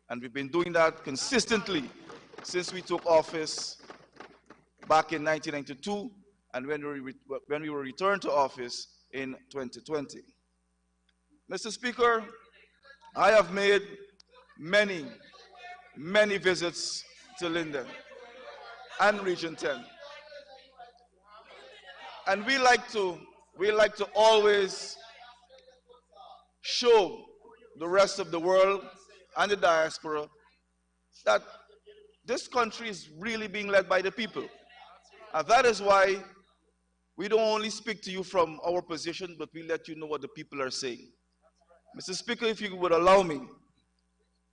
And we've been doing that consistently since we took office back in 1992 and when we were returned to office in 2020. Mr. Speaker, I have made many visits to Linden and Region 10. And we like to always show the rest of the world and the diaspora that this country is really being led by the people. And that is why we don't only speak to you from our position, but we let you know what the people are saying. Mr. Speaker, if you would allow me,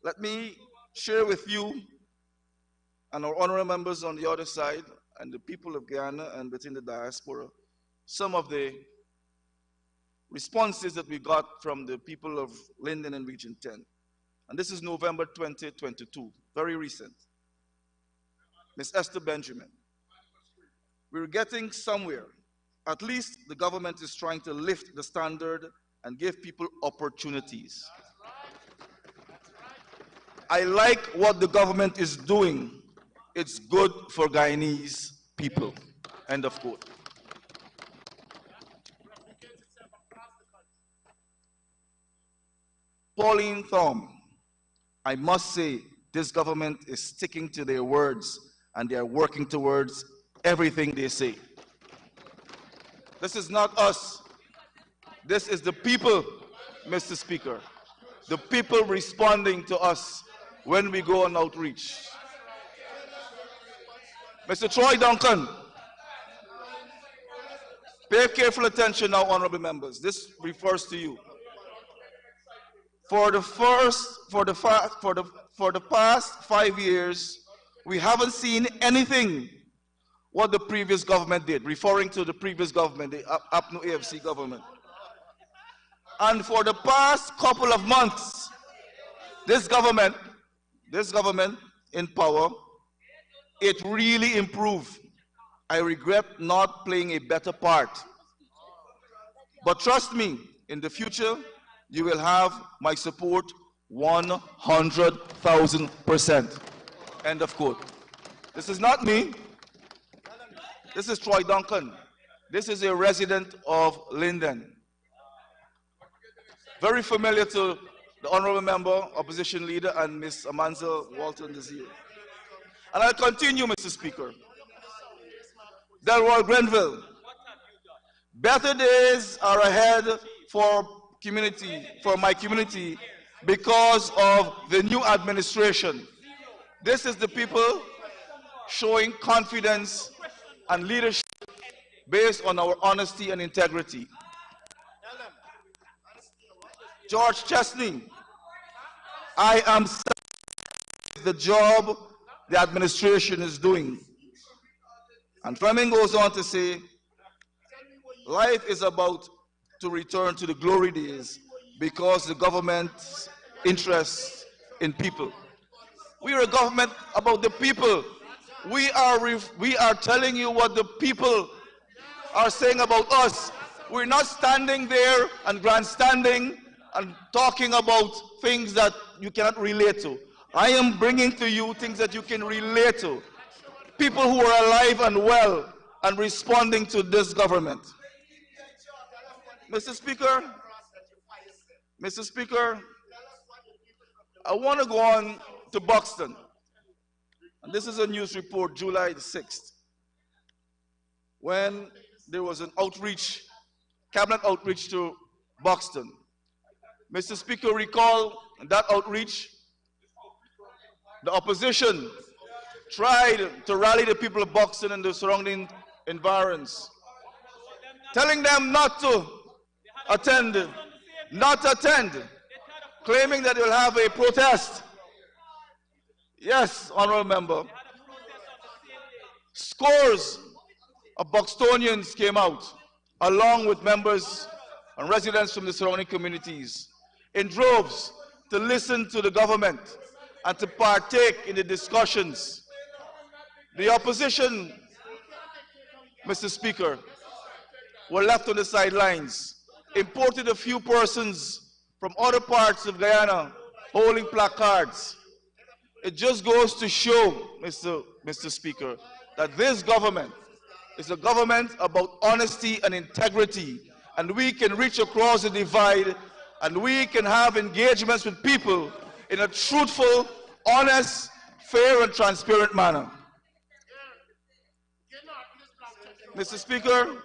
let me share with you and our honorable members on the other side and the people of Guyana and within the diaspora some of the responses that we got from the people of Linden and Region 10. And this is November 2022, very recent. Ms. Esther Benjamin, we're getting somewhere. At least the government is trying to lift the standard and give people opportunities. I like what the government is doing. It's good for Guyanese people. End of quote. Pauline Thom, I must say this government is sticking to their words and they are working towards everything they say. This is not us. This is the people, Mr. Speaker. The people responding to us when we go on outreach. Mr. Troy Duncan, pay careful attention now, honorable members. This refers to you. For the past 5 years, we haven't seen anything what the previous government did, referring to the previous government, the APNU AFC government. And for the past couple of months, this government in power it really improved. I regret not playing a better part. But trust me, in the future, you will have my support 100,000%. End of quote. This is not me. This is Troy Duncan. This is a resident of Linden. Very familiar to the honorable member, opposition leader, and Ms. Amanza Walton Desir. And I'll continue, Mr. Speaker. Delroy Grenville. Better days are ahead for my community because of the new administration. This is the people showing confidence and leadership based on our honesty and integrity. George Chesney, I am satisfied with the job the administration is doing. And Fleming goes on to say, life is about to return to the glory days because the government's interest in people. We are a government about the people. We are telling you what the people are saying about us. We're not standing there and grandstanding and talking about things that you cannot relate to. I am bringing to you things that you can relate to. People who are alive and well and responding to this government. Mr. Speaker, I want to go on to Buxton. And this is a news report, July the 6th, when there was an outreach, cabinet outreach to Buxton. Mr. Speaker, recall that outreach, the opposition tried to rally the people of Buxton and the surrounding environs, telling them not to attend, claiming that they'll have a protest. Yes, honorable member. Scores of Buxtonians came out, along with members and residents from the surrounding communities, in droves to listen to the government and to partake in the discussions. The opposition, Mr. Speaker, were left on the sidelines, imported a few persons from other parts of Guyana holding placards. It just goes to show, Mr. Speaker, that this government is a government about honesty and integrity, and we can reach across the divide, and we can have engagements with people in a truthful, honest, fair, and transparent manner. Mr. Speaker,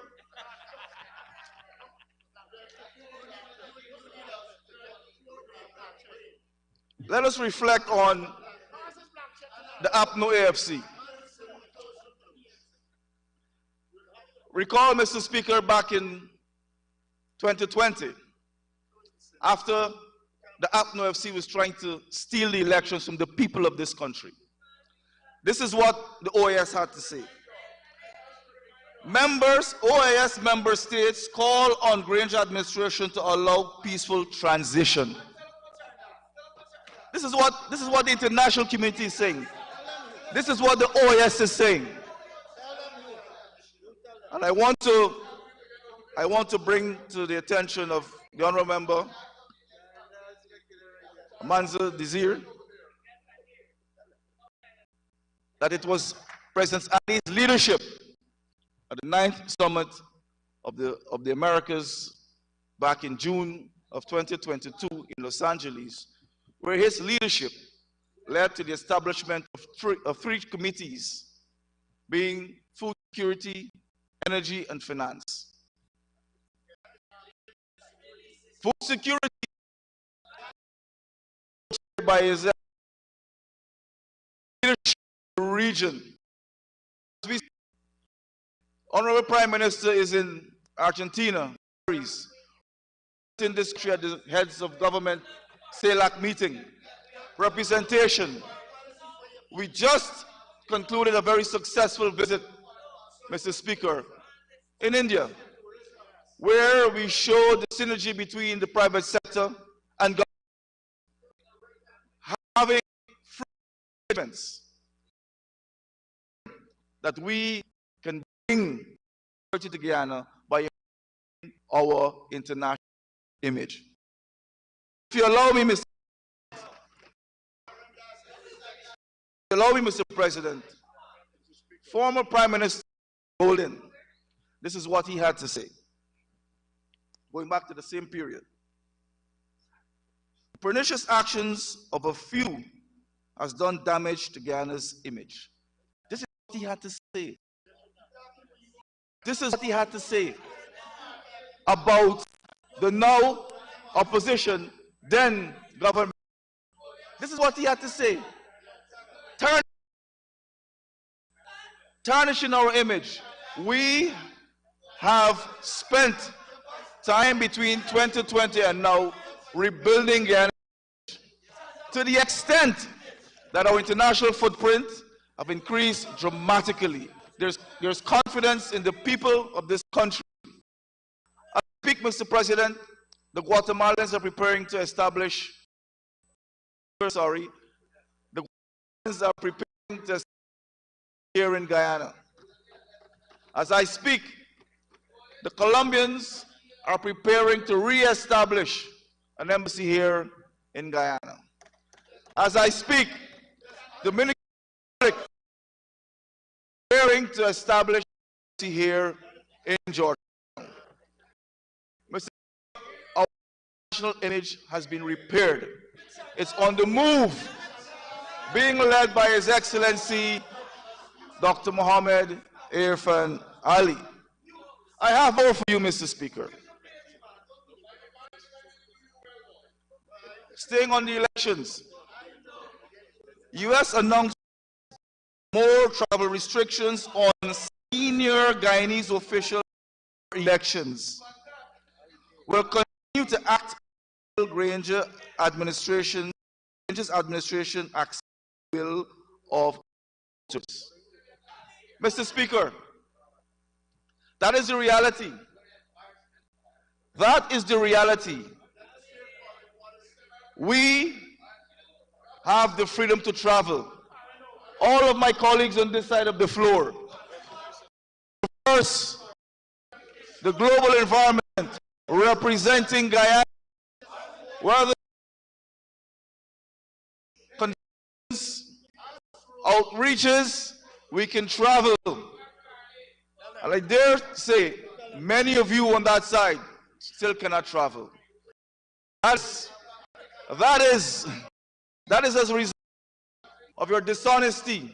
let us reflect on the APNO AFC. Recall, Mr. Speaker, back in 2020, after the APNO AFC was trying to steal the elections from the people of this country. This is what the OAS had to say. OAS member states call on Granger administration to allow peaceful transition. This is what the international community is saying. This is what the OAS is saying. And I want to bring to the attention of the honorable member, Amanza Desir, that it was President Ali's leadership at the 9th Summit of the Americas back in June of 2022 in Los Angeles, where his leadership led to the establishment of three committees, being food security, energy, and finance. Food security by his leadership in the region. Honorable Prime Minister is in Argentina. In this country at the heads of government CELAC meeting. Representation. We just concluded a very successful visit, Mr. Speaker, in India, where we showed the synergy between the private sector and government, having free arrangements that we can bring security to Guyana by our international image. If you allow me, Mr. President, former Prime Minister Golden, this is what he had to say, going back to the same period. The pernicious actions of a few has done damage to Guyana's image. This is what he had to say. This is what he had to say about the now opposition, then government. This is what he had to say. Tarnishing our image. We have spent time between 2020 and now rebuilding Guyana to the extent that our international footprint have increased dramatically. There's confidence in the people of this country. As I speak, Mr. President, the Guatemalans are preparing to establish, the Guatemalans are preparing to establish here in Guyana. As I speak, the Colombians are preparing to re-establish an embassy here in Guyana. As I speak, the Dominican Republic is preparing to establish an embassy here in Jordan. Mr. Our national image has been repaired. It's on the move, being led by His Excellency Dr. Mohammed Irfan Ali. I have more for you, Mr. Speaker. Staying on the elections, U.S. announced more travel restrictions on senior Guyanese official elections. Will continue to act Granger administration acts will of justice. Mr. Speaker, that is the reality. That is the reality. We have the freedom to travel. All of my colleagues on this side of the floor. First, the global environment representing Guyana, where the outreaches, we can travel. And I dare say, many of you on that side still cannot travel. That is as a result of your dishonesty.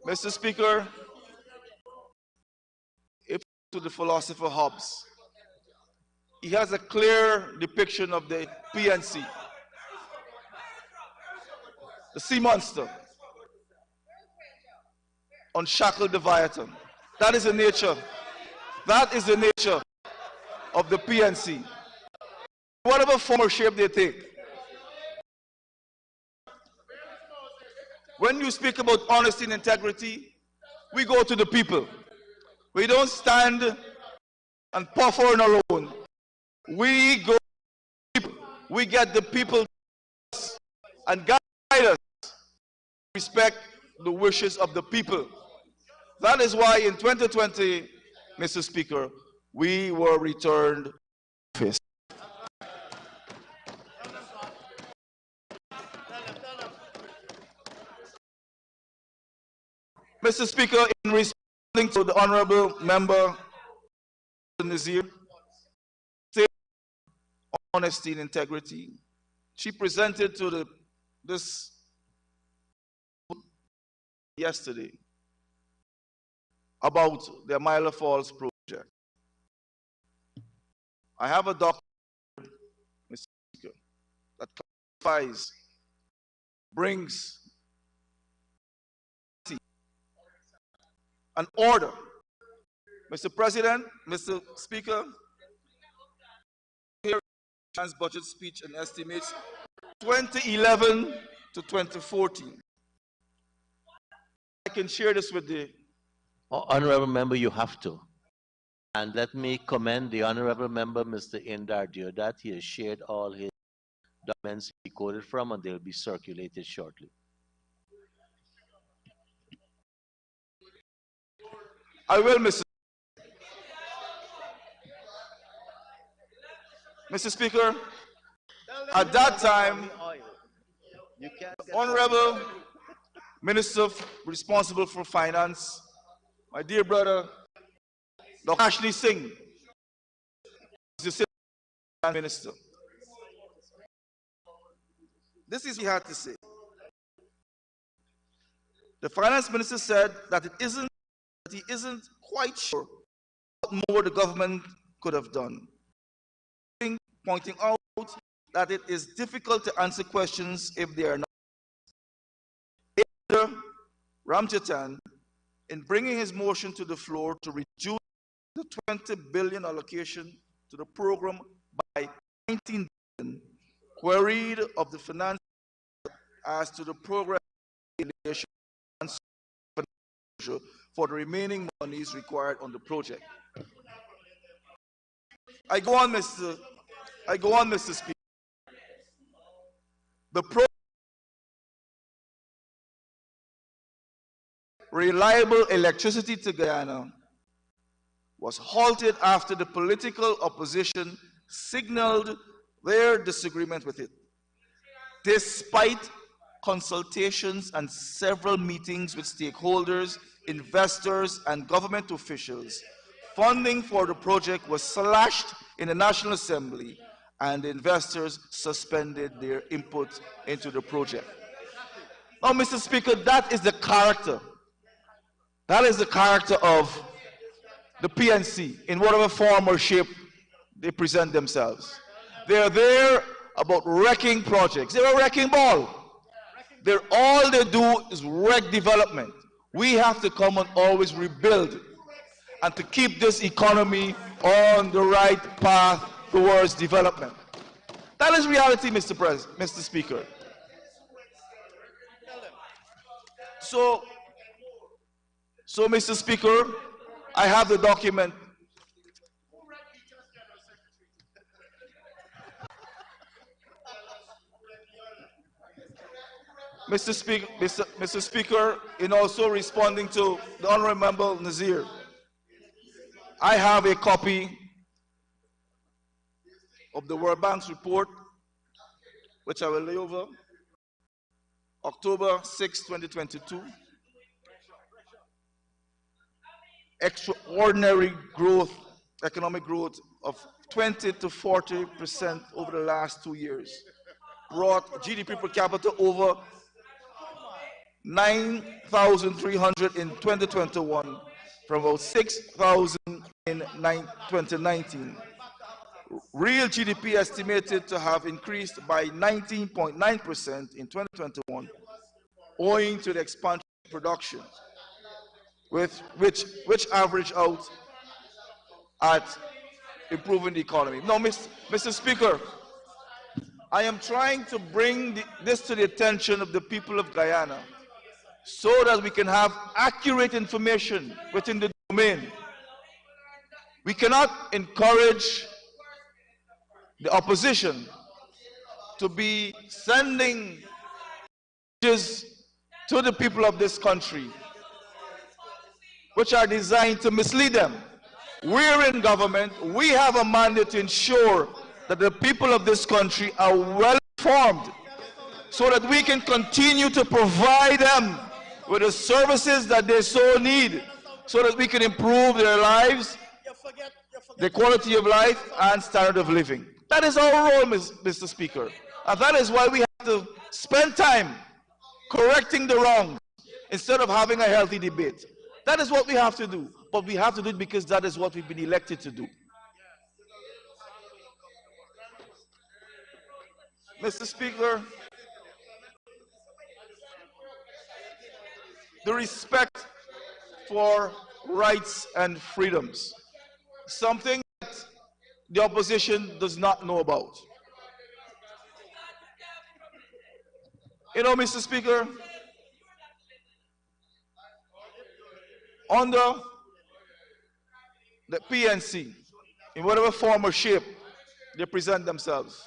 Mr. Speaker, if to the philosopher Hobbes, he has a clear depiction of the PNC, the sea monster, unshackled Leviathan. That is the nature. That is the nature of the PNC. Whatever form or shape they take. When you speak about honesty and integrity, we go to the people. We don't stand and puff on our own. We go to the people. We get the people and guide us to respect the wishes of the people. That is why in 2020, Mr. Speaker, we were returned office. Mr. Speaker, in responding to the honorable member Nazir, honesty and integrity, she presented to this yesterday about the Myla Falls project. I have a document, Mr. Speaker, that clarifies, brings an order. Mr. President, Mr. Speaker, here Chance budget speech and estimates 2011 to 2014. can share this with the
Honorable member, you have to. And let me commend the honorable member, Mr. Indar Deodat. He has shared all his documents he quoted from, and they'll be circulated shortly.
I will, Mr. Speaker. At that time, the Honorable Minister responsible for finance, my dear brother, Dr. Ashley Singh, is the Minister. This is what he had to say. The Finance Minister said that he isn't quite sure what more the government could have done, pointing out that it is difficult to answer questions if they are not. Ramjatan, in bringing his motion to the floor to reduce the 20 billion allocation to the program by 19 billion, queried of the finance as to the progress for the remaining monies required on the project. I go on, Mr. Speaker. The reliable electricity to Guyana was halted after the political opposition signaled their disagreement with it. Despite consultations and several meetings with stakeholders, investors, and government officials, funding for the project was slashed in the National Assembly, and investors suspended their input into the project. Now, Mr. Speaker, that is the character. That is the character of the PNC in whatever form or shape they present themselves. They are there about wrecking projects. They're a wrecking ball. All they do is wreck development. We have to come and always rebuild and to keep this economy on the right path towards development. That is reality, Mr. Speaker. So, Mr. Speaker, I have the document. Mr. Speaker, in also responding to the Honorable Member Nazir, I have a copy of the World Bank's report, which I will lay over, October 6, 2022. Extraordinary growth, economic growth of 20 to 40% over the last 2 years, brought GDP per capita over 9,300 in 2021 from about 6,000 in 2019. Real GDP estimated to have increased by 19.9% in 2021, owing to the expansion of production, which average out at improving the economy. Now, Mr. Speaker, I am trying to bring this to the attention of the people of Guyana so that we can have accurate information within the domain. We cannot encourage the opposition to be sending messages to the people of this country which are designed to mislead them. We're in government. We have a mandate to ensure that the people of this country are well informed so that we can continue to provide them with the services that they so need so that we can improve their lives, their quality of life, and standard of living. That is our role, Mr. Speaker. And that is why we have to spend time correcting the wrongs instead of having a healthy debate. That is what we have to do. But we have to do it because that is what we've been elected to do. Mr. Speaker, the respect for rights and freedoms, something that the opposition does not know about. You know, Mr. Speaker, under the PNC, in whatever form or shape they present themselves,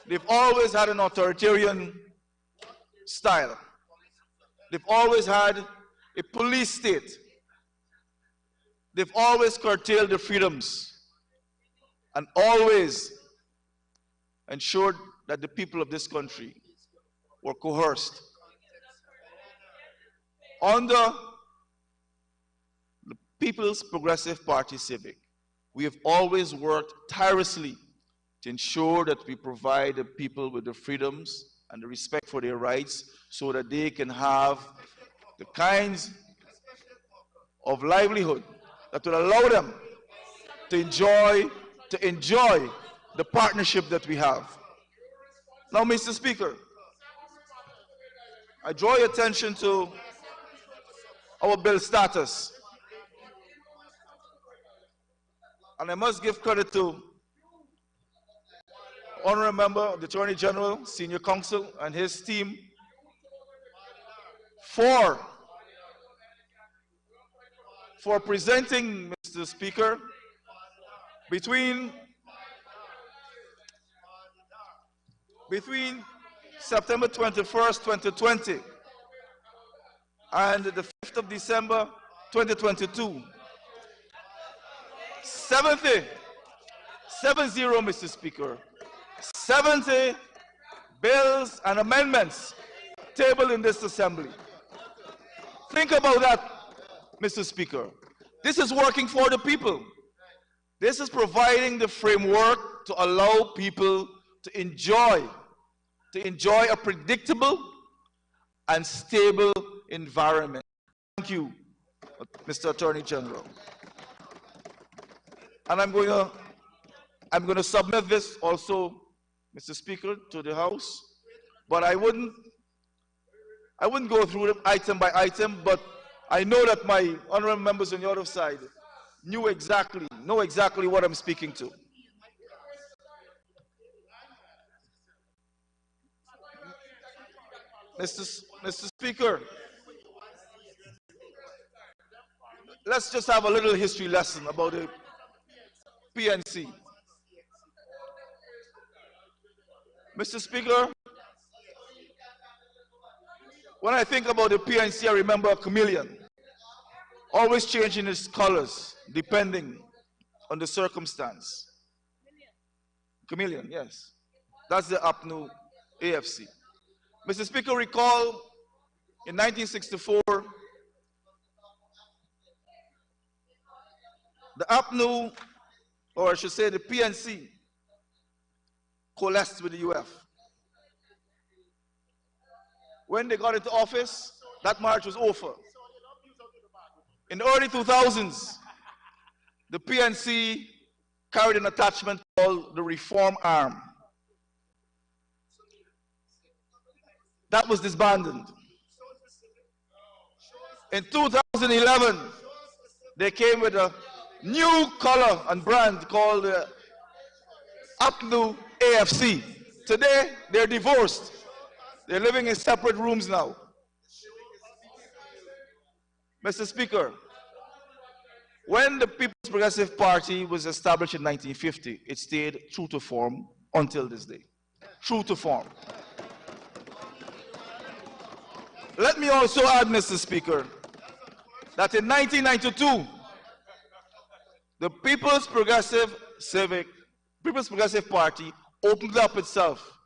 they've always had an authoritarian style. They've always had a police state. They've always curtailed the freedoms and always ensured that the people of this country were coerced. Under the People's Progressive Party Civic, we have always worked tirelessly to ensure that we provide the people with the freedoms and the respect for their rights so that they can have the kinds of livelihood that will allow them to enjoy the partnership that we have. Now, Mr. Speaker, I draw your attention to our bill status. And I must give credit to Honorable Member of the Attorney General, Senior Counsel, and his team for presenting, Mr. Speaker, between September 21st, 2020 and the 5th of December, 2022, 70, Mr. Speaker, 70 bills and amendments tabled in this assembly. Think about that, Mr. Speaker. This is working for the people. This is providing the framework to allow people to enjoy a predictable and stable environment. Thank you, Mr. Attorney General. And I'm going to submit this also, Mr. Speaker, to the House. But I wouldn't go through them item by item, but I know that my honorable members on the other side know exactly what I'm speaking to. Mr. Speaker, let's just have a little history lesson about the PNC. Mr. Speaker, when I think about the PNC, I remember a chameleon, always changing its colors depending on the circumstance. Chameleon, yes. That's the APNU AFC. Mr. Speaker, recall in 1964, the APNU, or I should say the PNC, coalesced with the UF. When they got into office, that march was over. In the early 2000s, the PNC carried an attachment called the Reform Arm. That was disbanded. In 2011, they came with a new color and brand called APNU AFC. Today, they're divorced. They're living in separate rooms now. Mr. Speaker, when the People's Progressive Party was established in 1950, it stayed true to form until this day. True to form. Let me also add, Mr. Speaker, that in 1992, the People's Progressive Party opened up itself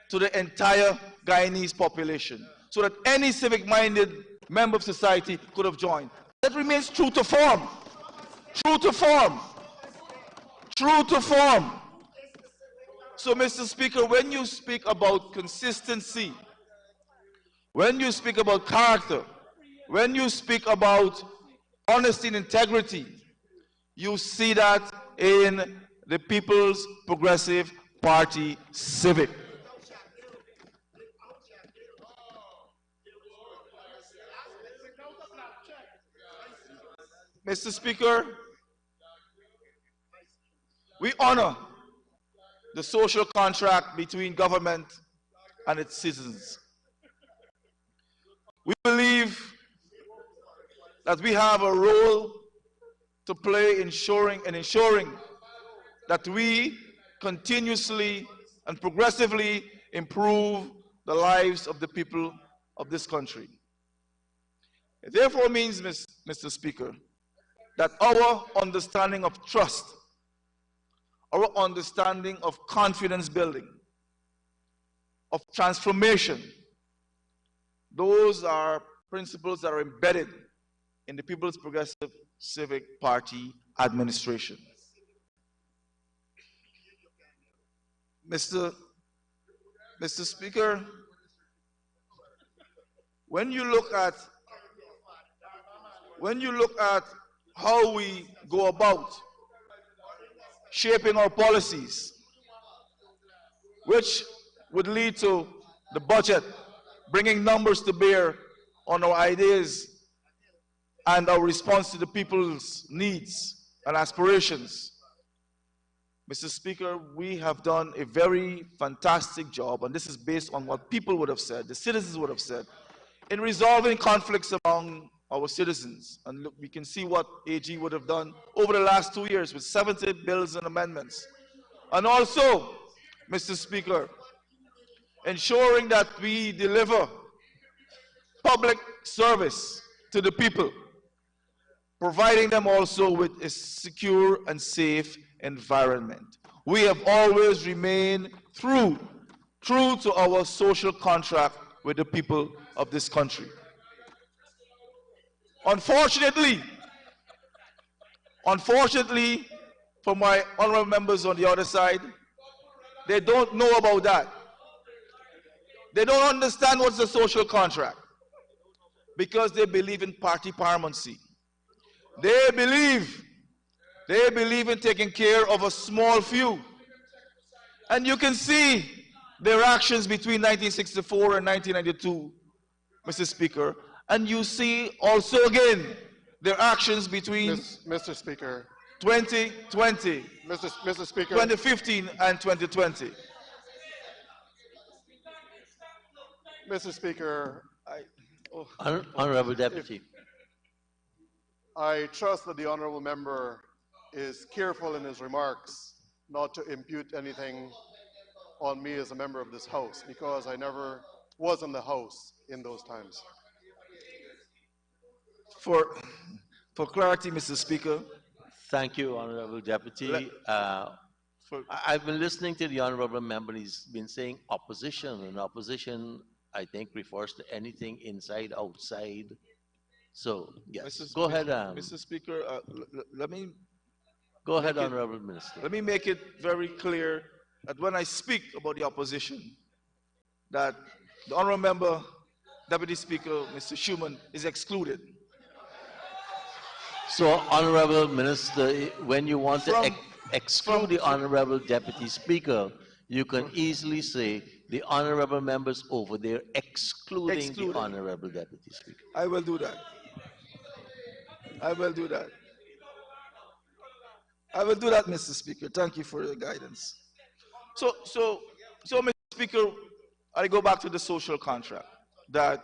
to the entire Guyanese population so that any civic-minded member of society could have joined. That remains true to form. True to form. True to form. So, Mr. Speaker, when you speak about consistency, when you speak about character, when you speak about honesty and integrity, you see that in the People's Progressive Party Civic. Mr. Speaker, we honor the social contract between government and its citizens. We believe that we have a role to play ensuring that we continuously and progressively improve the lives of the people of this country. It therefore means, Mr. Speaker, that our understanding of trust, our understanding of confidence building, of transformation, those are principles that are embedded in the People's Progressive Civic Party administration. Mr. Speaker, when you look at how we go about shaping our policies, which would lead to the budget bringing numbers to bear on our ideas and our response to the people's needs and aspirations. Mr. Speaker, we have done a very fantastic job, and this is based on what people would have said, the citizens would have said, in resolving conflicts among our citizens. And look, we can see what AG would have done over the last 2 years with 70 bills and amendments. And also, Mr. Speaker, ensuring that we deliver public service to the people, providing them also with a secure and safe environment. We have always remained true to our social contract with the people of this country. Unfortunately, for my honorable members on the other side, they don't know about that. They don't understand what's the social contract because they believe in party paramountcy. They believe in taking care of a small few. And you can see their actions between 1964 and 1992, Mr. Speaker. And you see also again their actions between
Mr. Speaker.
2020,
Mr. Speaker.
2015 and 2020.
Mr. Speaker,
Honorable Deputy.
I trust that the honorable member is careful in his remarks not to impute anything on me as a member of this House, because I never was in the House in those times.
For clarity, Mr. Speaker.
Thank you, Honorable Deputy. I've been listening to the Honorable member. He's been saying opposition, and opposition, I think, refers to anything inside, outside. So, yes, go ahead.
Mr. Speaker, let me...
Go ahead, Honorable Minister.
Let me make it very clear that when I speak about the opposition, that the honorable member, Deputy Speaker, Mr. Schuman, is excluded.
So, Honorable Minister, when you want to exclude the Honorable Deputy Speaker, you can easily say the Honorable members over there excluding the Honorable Deputy Speaker.
I will do that. I will do that. I will do that, Mr. Speaker. Thank you for your guidance. So, Mr. Speaker, I go back to the social contract that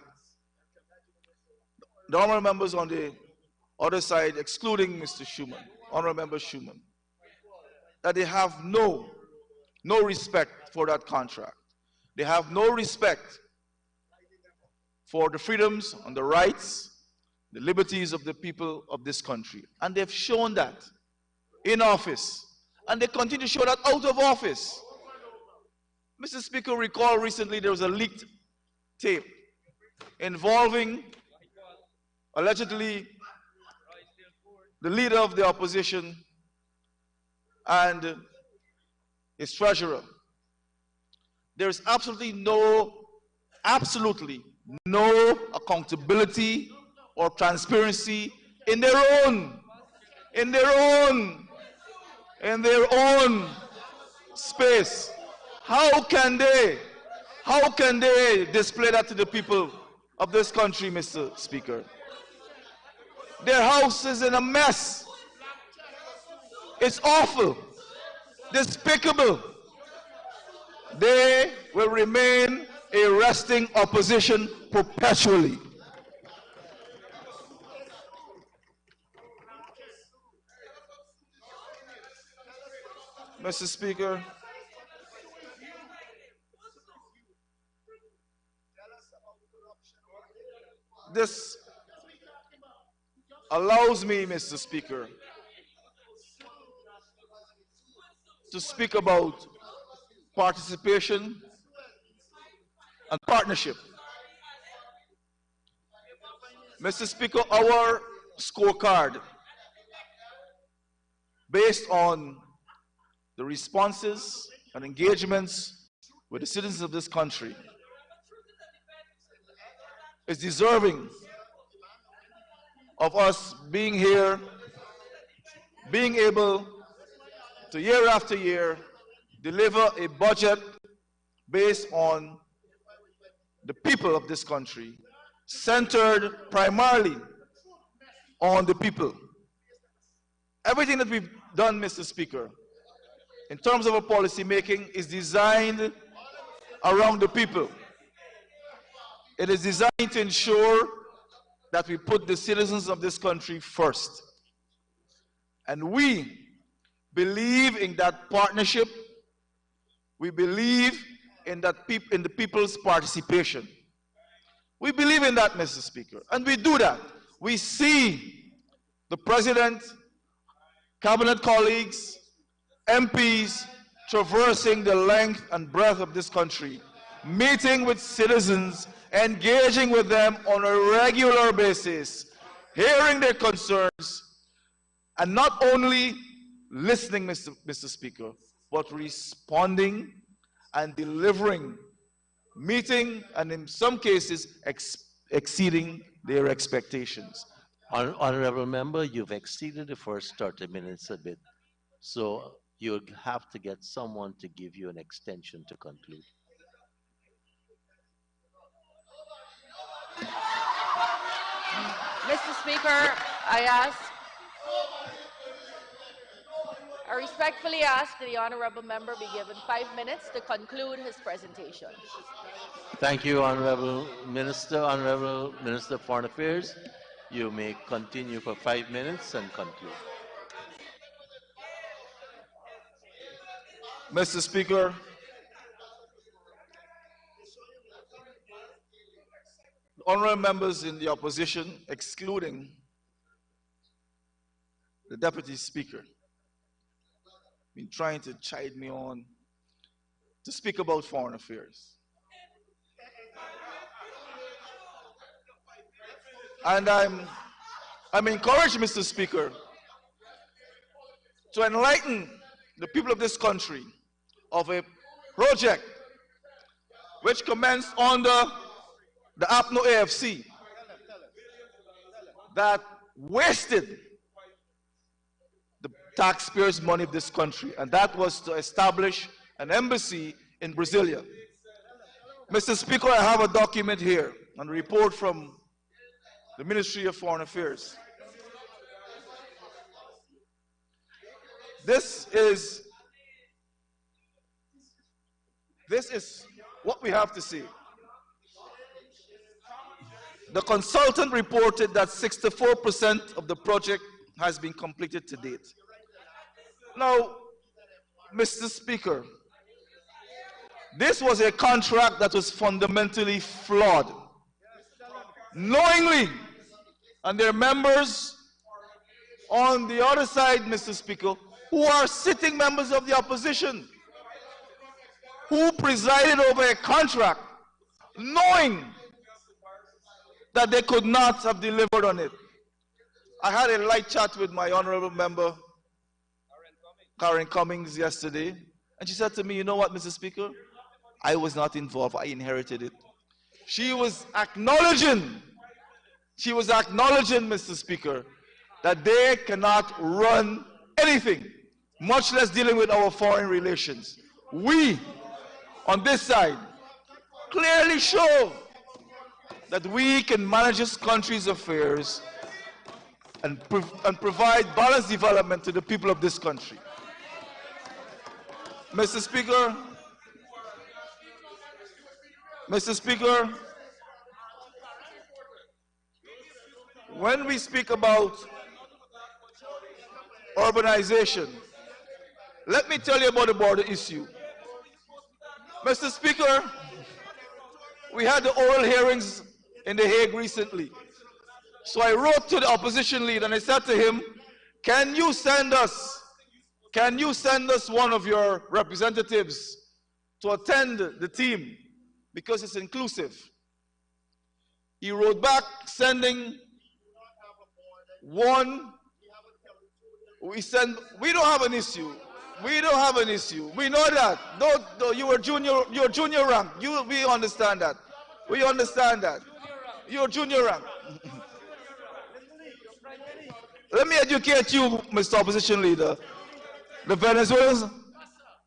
the honorable members on the other side, excluding Mr. Schuman, honorable member Schuman, that they have no respect for that contract. They have no respect for the freedoms and the rights, the liberties of the people of this country. And they've shown that in office, and they continue to show that out of office. Mr. Speaker, recall recently there was a leaked tape involving allegedly the leader of the opposition and his treasurer. There's absolutely no accountability or transparency in their own space. How can they display that to the people of this country, Mr. Speaker? Their house is in a mess. It's awful, despicable. They will remain a resting opposition perpetually. Mr. Speaker, this allows me, Mr. Speaker, to speak about participation and partnership. Mr. Speaker, our scorecard, based on the responses and engagements with the citizens of this country, is deserving of us being here, being able to year after year deliver a budget based on the people of this country, centered primarily on the people. Everything that we've done, Mr. Speaker, in terms of our policy making is designed around the people. It is designed to ensure that we put the citizens of this country first. And we believe in that partnership. We believe in that in the people's participation. We believe in that, Mr. Speaker, and we do that. We see the President, Cabinet colleagues, MPs traversing the length and breadth of this country, meeting with citizens, engaging with them on a regular basis, hearing their concerns, and not only listening, Mr. Speaker, but responding and delivering, meeting and in some cases exceeding their expectations.
Honorable member, you've exceeded the first 30 minutes a bit, so you'll have to get someone to give you an extension to conclude.
Mr. Speaker, I respectfully ask that the honourable member be given 5 minutes to conclude his presentation.
Thank you, Honorable Minister. Honorable Minister of Foreign Affairs, you may continue for 5 minutes and conclude.
Mr. Speaker, honorable members in the opposition, excluding the Deputy Speaker, been trying to chide me on to speak about foreign affairs. And I'm encouraged, Mr. Speaker, to enlighten the people of this country of a project which commenced under the APNO AFC that wasted the taxpayers' money of this country, and that was to establish an embassy in Brasilia. Mr. Speaker, I have a document here and a report from the Ministry of Foreign Affairs. This is what we have to see. The consultant reported that 64% of the project has been completed to date. Now, Mr. Speaker, this was a contract that was fundamentally flawed. Knowingly, and their members on the other side, Mr. Speaker, who are sitting members of the opposition, who presided over a contract, knowing that they could not have delivered on it. I had a light chat with my honorable member, Karen Cummings, yesterday, and she said to me, you know what, Mr. Speaker? I was not involved, I inherited it. She was acknowledging, Mr. Speaker, that they cannot run anything, much less dealing with our foreign relations. We, on this side, clearly show that we can manage this country's affairs and provide balanced development to the people of this country. Mr. Speaker, when we speak about urbanization, Let me tell you about the border issue. Mr. Speaker, we had the oral hearings in The Hague recently. So I wrote to the opposition leader and I said to him, can you send us one of your representatives to attend the team because it's inclusive? He wrote back sending one. We don't have an issue. We don't have an issue. We know that. No, you are junior rank. We understand that. We understand that. You're junior rank. Let me educate you, Mr. Opposition Leader. The Venezuelans,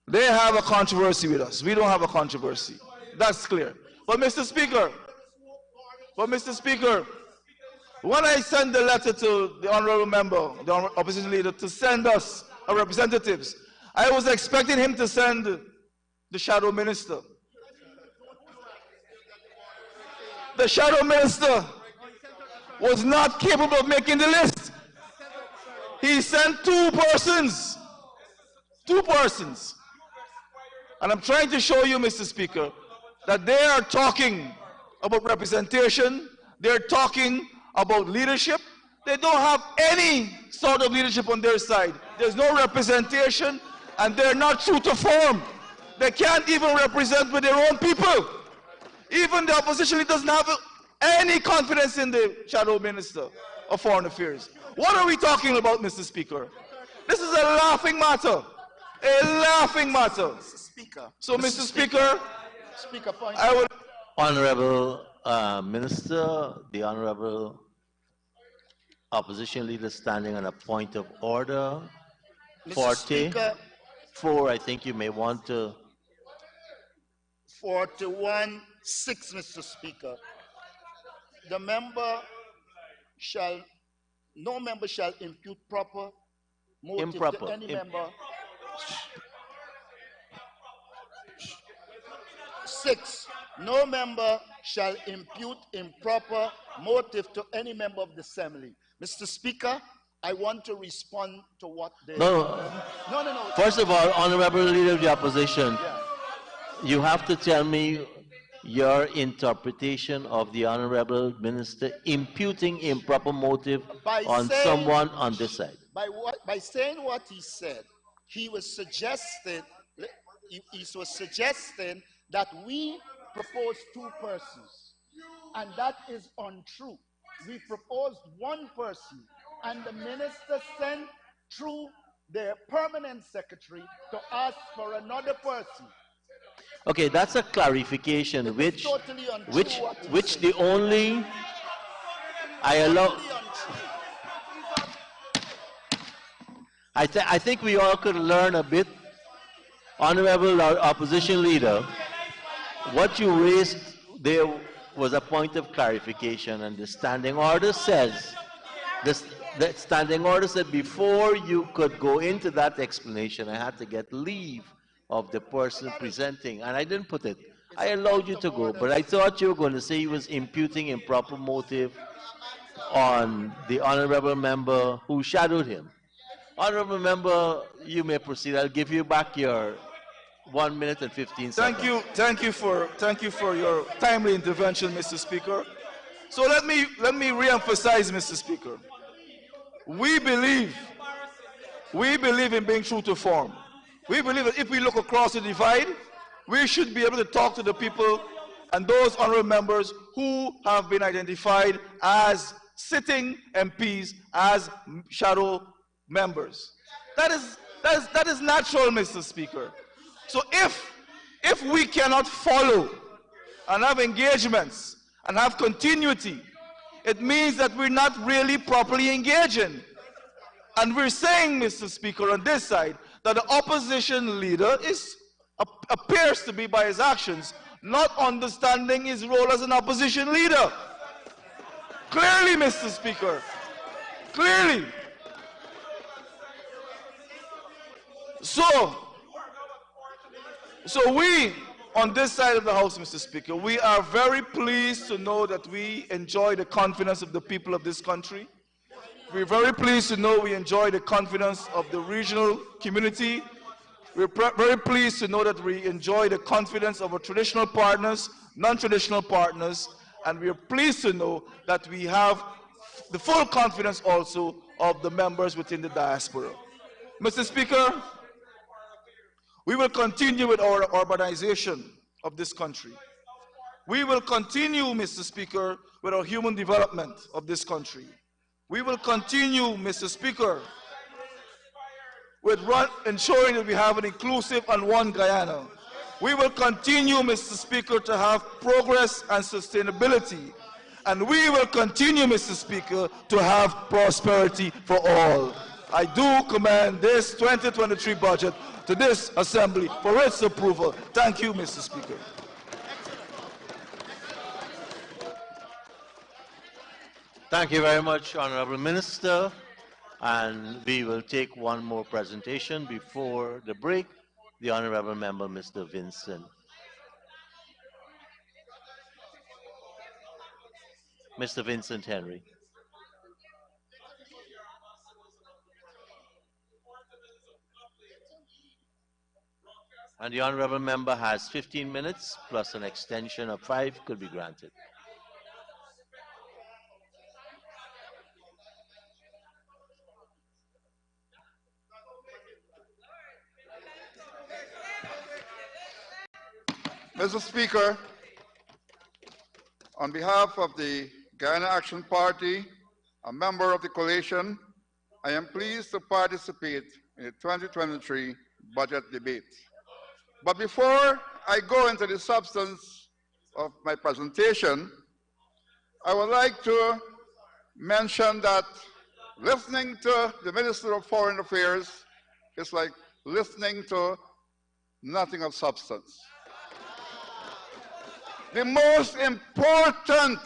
they have a controversy with us. We don't have a controversy. That's clear. But Mr. Speaker, when I sent the letter to the honorable member, the opposition leader, to send us our representatives, I was expecting him to send the shadow minister. The shadow minister was not capable of making the list. He sent two persons. And I'm trying to show you, Mr. Speaker, that they are talking about representation. They're talking about leadership. They don't have any sort of leadership on their side. There's no representation, and they're not true to form. They can't even represent with their own people. Even the opposition leader doesn't have any confidence in the shadow minister of foreign affairs. What are we talking about, Mr. Speaker? This is a laughing matter. A laughing matter.
Mr. Speaker.
So, Mr. Speaker,
point.
I would...
Honorable Minister, the Honorable Opposition Leader standing on a point of order.
Mr.
40.
Speaker,
4, I think you may want to...
41-6, Mr. Speaker. No member shall impute proper motive to any member. 6, no member shall impute improper motive to any member of the assembly. Mr. Speaker, I want to respond to what they...
No.
No.
First of all, Honorable Leader of the Opposition, you have to tell me your interpretation of the Honorable Minister imputing improper motive on someone on this side.
By saying what he said, he was suggesting that we proposed two persons, and that is untrue. We proposed one person, and the minister sent through their permanent secretary to ask for another person.
Okay, that's a clarification, which
totally untrue
the only I allow. I think we all could learn a bit, Honorable Opposition Leader. What you raised there was a point of clarification, and the standing order says, the standing order said before you could go into that explanation, I had to get leave of the person presenting, and I didn't put it. I allowed you to go, but I thought you were going to say he was imputing improper motive on the honorable member who shadowed him. Honorable member, you may proceed. I'll give you back your 1 minute and 15 seconds.
Thank you for your timely intervention, Mr. Speaker. So let me re-emphasize, Mr. Speaker. We believe in being true to form. We believe that if we look across the divide, we should be able to talk to the people and those honorable members who have been identified as sitting MPs, as shadow members. That is natural, Mr. Speaker. So if we cannot follow and have engagements and have continuity, it means that we're not really properly engaging. And we're saying, Mr. Speaker, on this side, that the opposition leader appears to be, by his actions, not understanding his role as an opposition leader. Clearly, Mr. Speaker, clearly. So we, on this side of the House, Mr. Speaker, we are very pleased to know that we enjoy the confidence of the people of this country. We're very pleased to know we enjoy the confidence of the regional community. We're very pleased to know that we enjoy the confidence of our traditional partners, non-traditional partners, and we are pleased to know that we have the full confidence also of the members within the diaspora. Mr. Speaker, we will continue with our urbanization of this country. We will continue, Mr. Speaker, with our human development of this country. We will continue, Mr. Speaker, with ensuring that we have an inclusive and one Guyana. We will continue, Mr. Speaker, to have progress and sustainability. And we will continue, Mr. Speaker, to have prosperity for all. I do commend this 2023 budget to this Assembly for its approval. Thank you, Mr. Speaker.
Thank you very much, Honorable Minister. And we will take one more presentation before the break. The Honorable Member, Mr. Vincent. Mr. Vincent Henry. And the Honorable Member has 15 minutes plus an extension of 5 could be granted.
Mr. Speaker, on behalf of the Guyana Action Party, a member of the coalition, I am pleased to participate in the 2023 budget debate. But before I go into the substance of my presentation, I would like to mention that listening to the Minister of Foreign Affairs is like listening to nothing of substance. The most important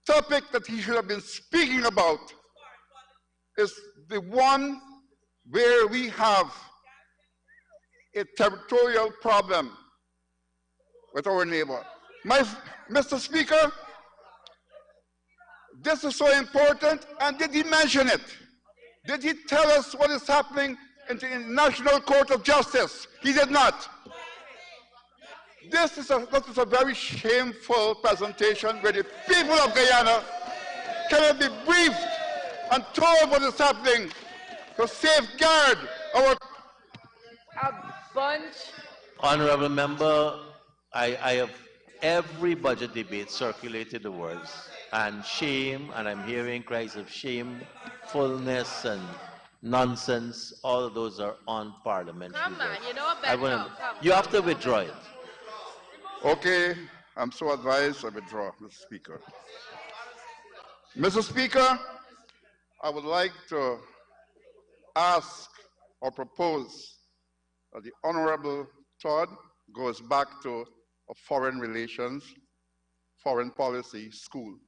topic that he should have been speaking about is the one where we have a territorial problem with our neighbor. Mr. Speaker, this is so important, and did he mention it? Did he tell us what is happening in the International Court of Justice? He did not. This is a very shameful presentation where the people of Guyana cannot be briefed and told what is happening to safeguard our...
Honorable Member, I have every budget debate circulated the words, and shame, and I'm hearing cries of shamefulness and nonsense. All of those are unparliamentary.
Come on, you know better.
You have to withdraw it.
Okay, I'm so advised, I withdraw, Mr. Speaker. Mr. Speaker, I would like to ask or propose that the Honorable Todd goes back to a foreign relations, foreign policy school.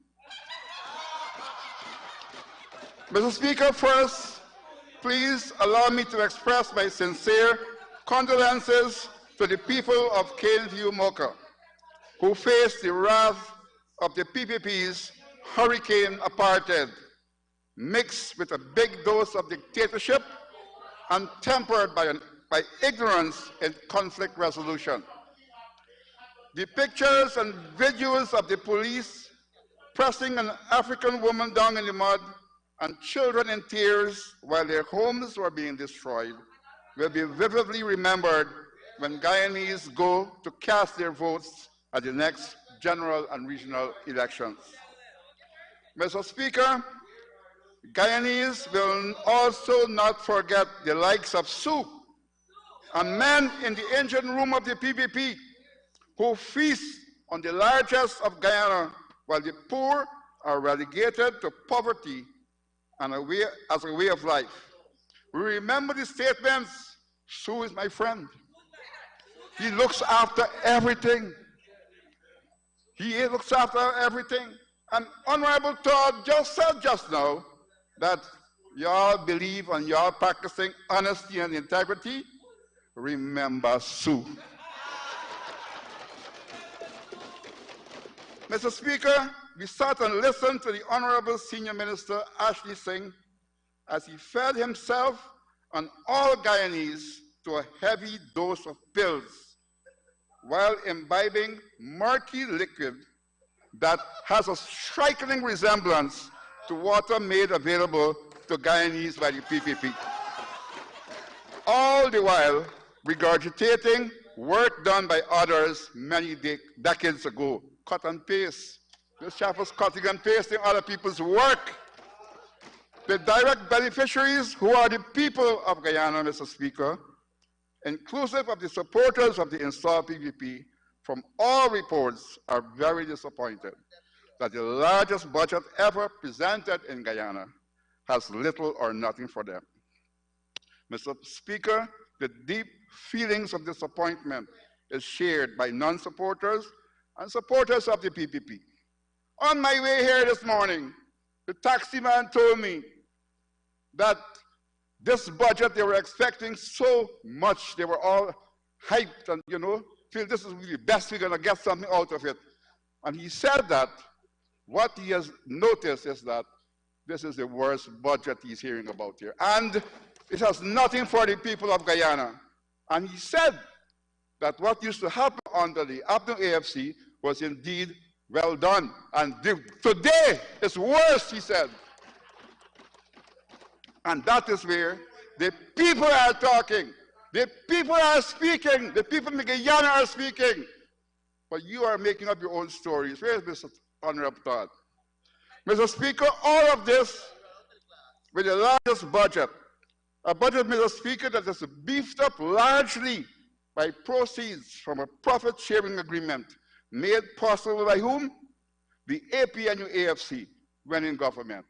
Mr. Speaker, first, please allow me to express my sincere condolences to the people of Caneview, Mocha, who faced the wrath of the PPP's hurricane apartheid, mixed with a big dose of dictatorship and tempered by ignorance in conflict resolution. The pictures and videos of the police pressing an African woman down in the mud and children in tears while their homes were being destroyed will be vividly remembered when Guyanese go to cast their votes at the next general and regional elections. Mr. Speaker, Guyanese will also not forget the likes of Sue, a man in the engine room of the PPP who feast on the largest of Guyana while the poor are relegated to poverty and as a way of life. We remember the statements, Sue is my friend. He looks after everything. He looks after everything. And Honorable Todd just said just now that y'all believe and y'all practicing honesty and integrity. Remember Sue. Mr. Speaker, we sat and listened to the Honorable Senior Minister Ashley Singh as he fed himself and all Guyanese to a heavy dose of pills while imbibing murky liquid that has a striking resemblance to water made available to Guyanese by the PPP. All the while regurgitating work done by others many decades ago. Cut and paste. This chap was cutting and pasting other people's work. The direct beneficiaries, who are the people of Guyana, Mr. Speaker, inclusive of the supporters of the installed PPP, from all reports are very disappointed that the largest budget ever presented in Guyana has little or nothing for them. Mr. Speaker, the deep feelings of disappointment is shared by non-supporters and supporters of the PPP. On my way here this morning, the taxi man told me that this budget, they were expecting so much. They were all hyped and, feel this is really the best we're going to get something out of it. And he said that what he has noticed is that this is the worst budget he's hearing about here. And it has nothing for the people of Guyana. And he said that what used to happen under the Abdul AFC was indeed well done. And today is worse, he said. And that is where the people are talking. The people are speaking. The people in Guyana are speaking. But you are making up your own stories. Where is Mr. Honorable Todd? Mr. Speaker, all of this with the largest budget, a budget, Mr. Speaker, that is beefed up largely by proceeds from a profit-sharing agreement made possible by whom? The APNU AFC when in government.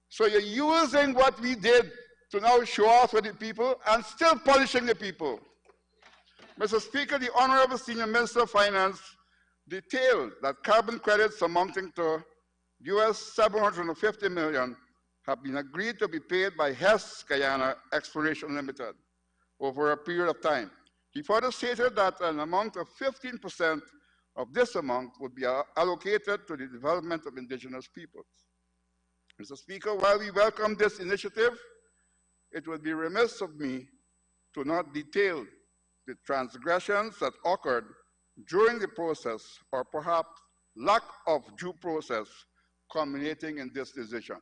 So you're using what we did to now show off with the people and still punishing the people. Mr. Speaker, the Honorable Senior Minister of Finance detailed that carbon credits amounting to US $750 million have been agreed to be paid by Hess Guyana Exploration Limited over a period of time. He further stated that an amount of 15% of this amount would be allocated to the development of indigenous peoples. Mr. Speaker, while we welcome this initiative, it would be remiss of me to not detail the transgressions that occurred during the process, or perhaps lack of due process, culminating in this decision.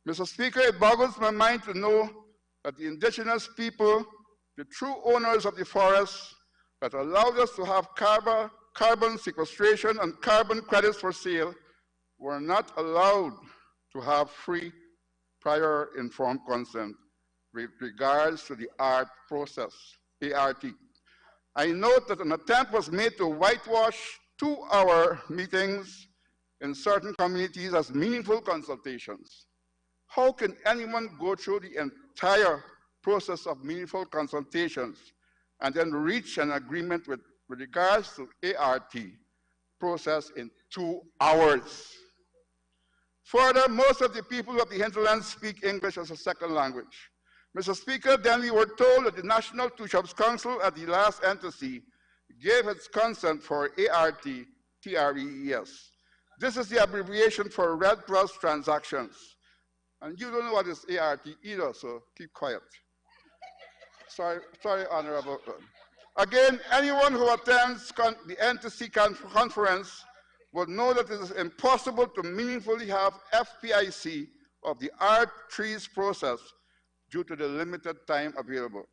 Mr. Speaker, it boggles my mind to know that the indigenous people, the true owners of the forests that allowed us to have carbon sequestration and carbon credits for sale, were not allowed to have free prior informed consent with regards to the ART process, ART. I note that an attempt was made to whitewash 2-hour meetings in certain communities as meaningful consultations. How can anyone go through the entire process of meaningful consultations and then reach an agreement with regards to ART process in 2 hours? Further, most of the people of the hinterlands speak English as a second language. Mr. Speaker, then we were told that the National Two-Shops Council at the last NTC gave its consent for ART TREES. This is the abbreviation for Red Cross transactions. And you don't know what is ART either, so keep quiet. Sorry, Honorable. Again, anyone who attends the NTC conference would know that it is impossible to meaningfully have FPIC of the ART trees process due to the limited time available.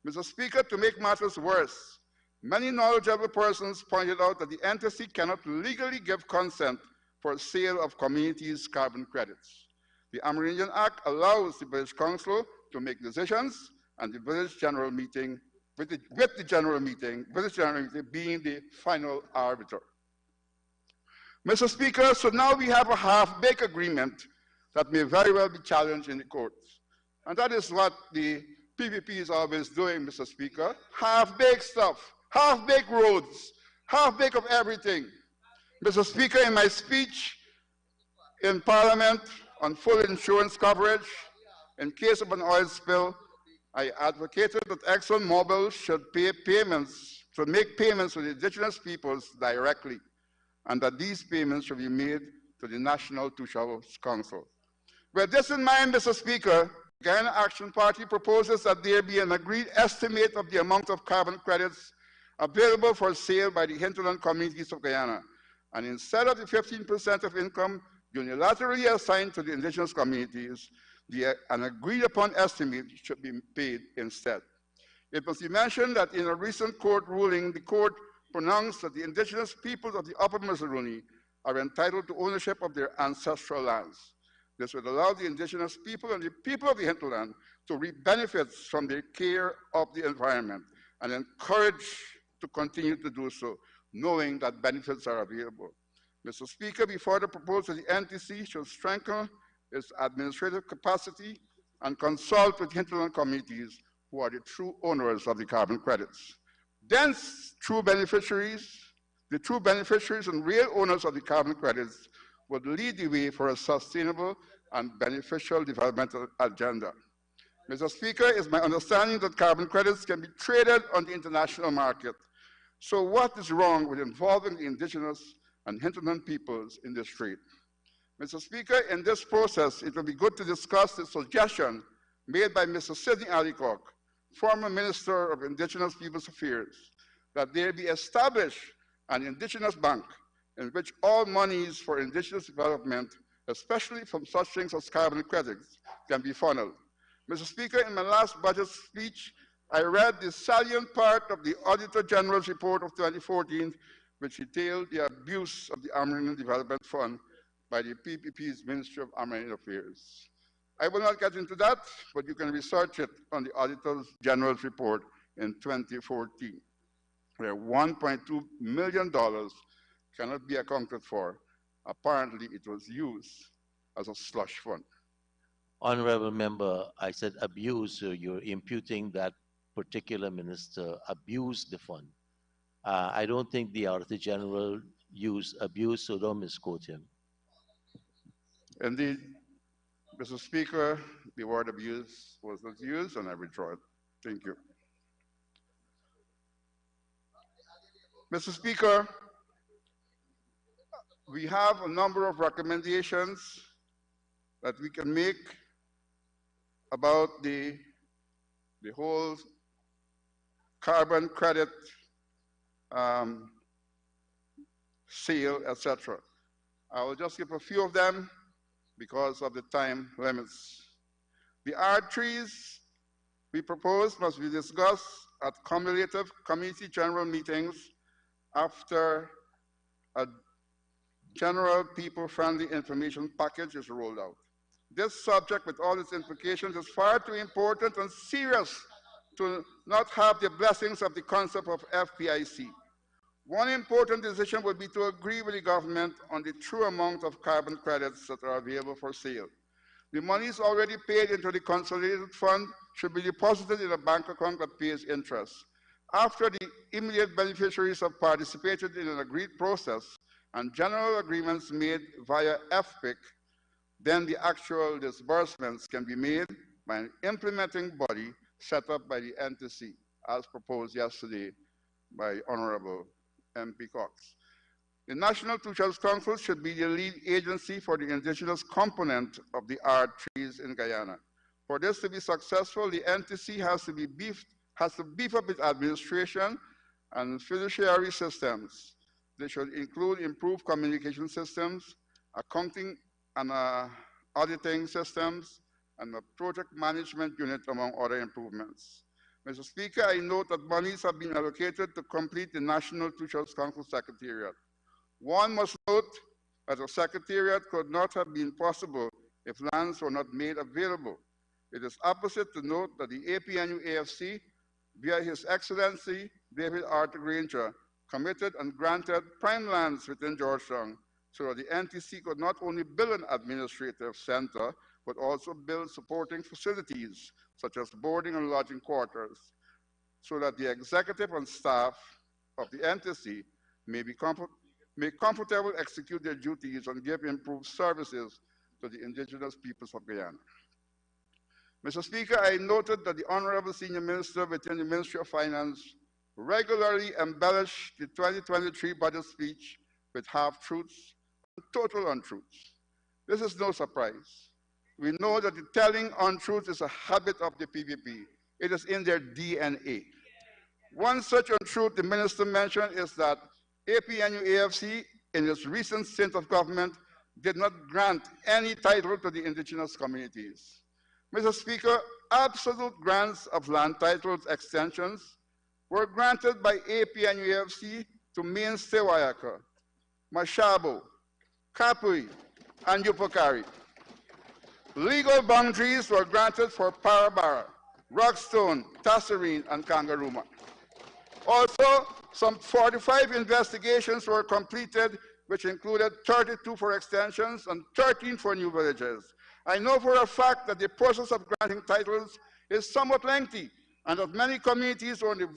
Mr. Speaker, to make matters worse, many knowledgeable persons pointed out that the NTC cannot legally give consent for sale of communities' carbon credits. The Amerindian Act allows the Village Council to make decisions, and the Village General Meeting, with the Village General Meeting being the final arbiter. Mr. Speaker, so now we have a half-baked agreement that may very well be challenged in the courts. And that is what the PPP is always doing, Mr. Speaker. Half-baked stuff, half-baked roads, half-baked of everything. Mr. Speaker, in my speech in Parliament on full insurance coverage in case of an oil spill, I advocated that ExxonMobil should make payments to the indigenous peoples directly, and that these payments should be made to the National Two-Shops Council. With this in mind, Mr. Speaker, Guyana Action Party proposes that there be an agreed estimate of the amount of carbon credits available for sale by the hinterland communities of Guyana, and instead of the 15% of income unilaterally assigned to the indigenous communities, an agreed upon estimate should be paid instead. It must be mentioned that in a recent court ruling, the court pronounced that the indigenous peoples of the Upper Missouri are entitled to ownership of their ancestral lands. This would allow the indigenous people and the people of the hinterland to reap benefits from their care of the environment and encourage to continue to do so, knowing that benefits are available. Mr. Speaker, before the proposal, the NTC should strengthen its administrative capacity and consult with hinterland communities who are the true owners of the carbon credits. Then the true beneficiaries and real owners of the carbon credits would lead the way for a sustainable and beneficial developmental agenda. Mr. Speaker, it's my understanding that carbon credits can be traded on the international market. So what is wrong with involving the indigenous and hinterland peoples in this trade? Mr. Speaker, in this process, it will be good to discuss the suggestion made by Mr. Sidney Allicock, former Minister of Indigenous Peoples Affairs, that there be established an indigenous bank in which all monies for indigenous development, especially from such things as carbon credits, can be funneled. Mr. Speaker, in my last budget speech, I read the salient part of the Auditor General's report of 2014, which detailed the abuse of the Amerindian Development Fund by the PPP's Ministry of Amerindian Affairs. I will not get into that, but you can research it on the Auditor General's report in 2014, where $1.2 million cannot be accounted for. Apparently, it was used as a slush fund.
Honorable member, I said abuse, so you're imputing that particular minister abused the fund. I don't think the Auditor General used abuse, so don't misquote him.
Indeed, Mr. Speaker, the word abuse was not used, and I withdraw it. Thank you. Mr. Speaker, we have a number of recommendations that we can make about the whole carbon credit sale, etc. I will just give a few of them because of the time limits. The R3s we propose must be discussed at cumulative committee general meetings after a general people-friendly information package is rolled out. This subject, with all its implications, is far too important and serious to not have the blessings of the concept of FPIC. One important decision would be to agree with the government on the true amount of carbon credits that are available for sale. The monies already paid into the consolidated fund should be deposited in a bank account that pays interest. After the immediate beneficiaries have participated in an agreed process and general agreements made via FPIC, then the actual disbursements can be made by an implementing body set up by the NTC, as proposed yesterday by Honorable MP Cox. The National Two-Child Council should be the lead agency for the indigenous component of the R3s in Guyana. For this to be successful, the NTC has to beef up its administration and fiduciary systems. They should include improved communication systems, accounting and auditing systems, and a project management unit, among other improvements. Mr. Speaker, I note that monies have been allocated to complete the National Two-Child Council Secretariat. One must note that a secretariat could not have been possible if lands were not made available. It is opposite to note that the APNU AFC, via His Excellency David Arthur Granger, committed and granted prime lands within Georgetown so that the NTC could not only build an administrative center, but also build supporting facilities such as boarding and lodging quarters, so that the executive and staff of the NTC may comfortably execute their duties and give improved services to the indigenous peoples of Guyana. Mr. Speaker, I noted that the Honorable Senior Minister within the Ministry of Finance regularly embellished the 2023 budget speech with half-truths and total untruths. This is no surprise. We know that the telling untruth is a habit of the PPP. It is in their DNA. One such untruth the minister mentioned is that APNU-AFC, in its recent stint of government, did not grant any title to the indigenous communities. Mr. Speaker, absolute grants of land titles extensions were granted by APNU-AFC to Mainstay Wayaka, Mashabo, Kapui, and Yupukari. Legal boundaries were granted for Parabara, Rockstone, Tasserine, and Kangaruma. Also, some 45 investigations were completed, which included 32 for extensions and 13 for new villages. I know for a fact that the process of granting titles is somewhat lengthy, and that many communities are on the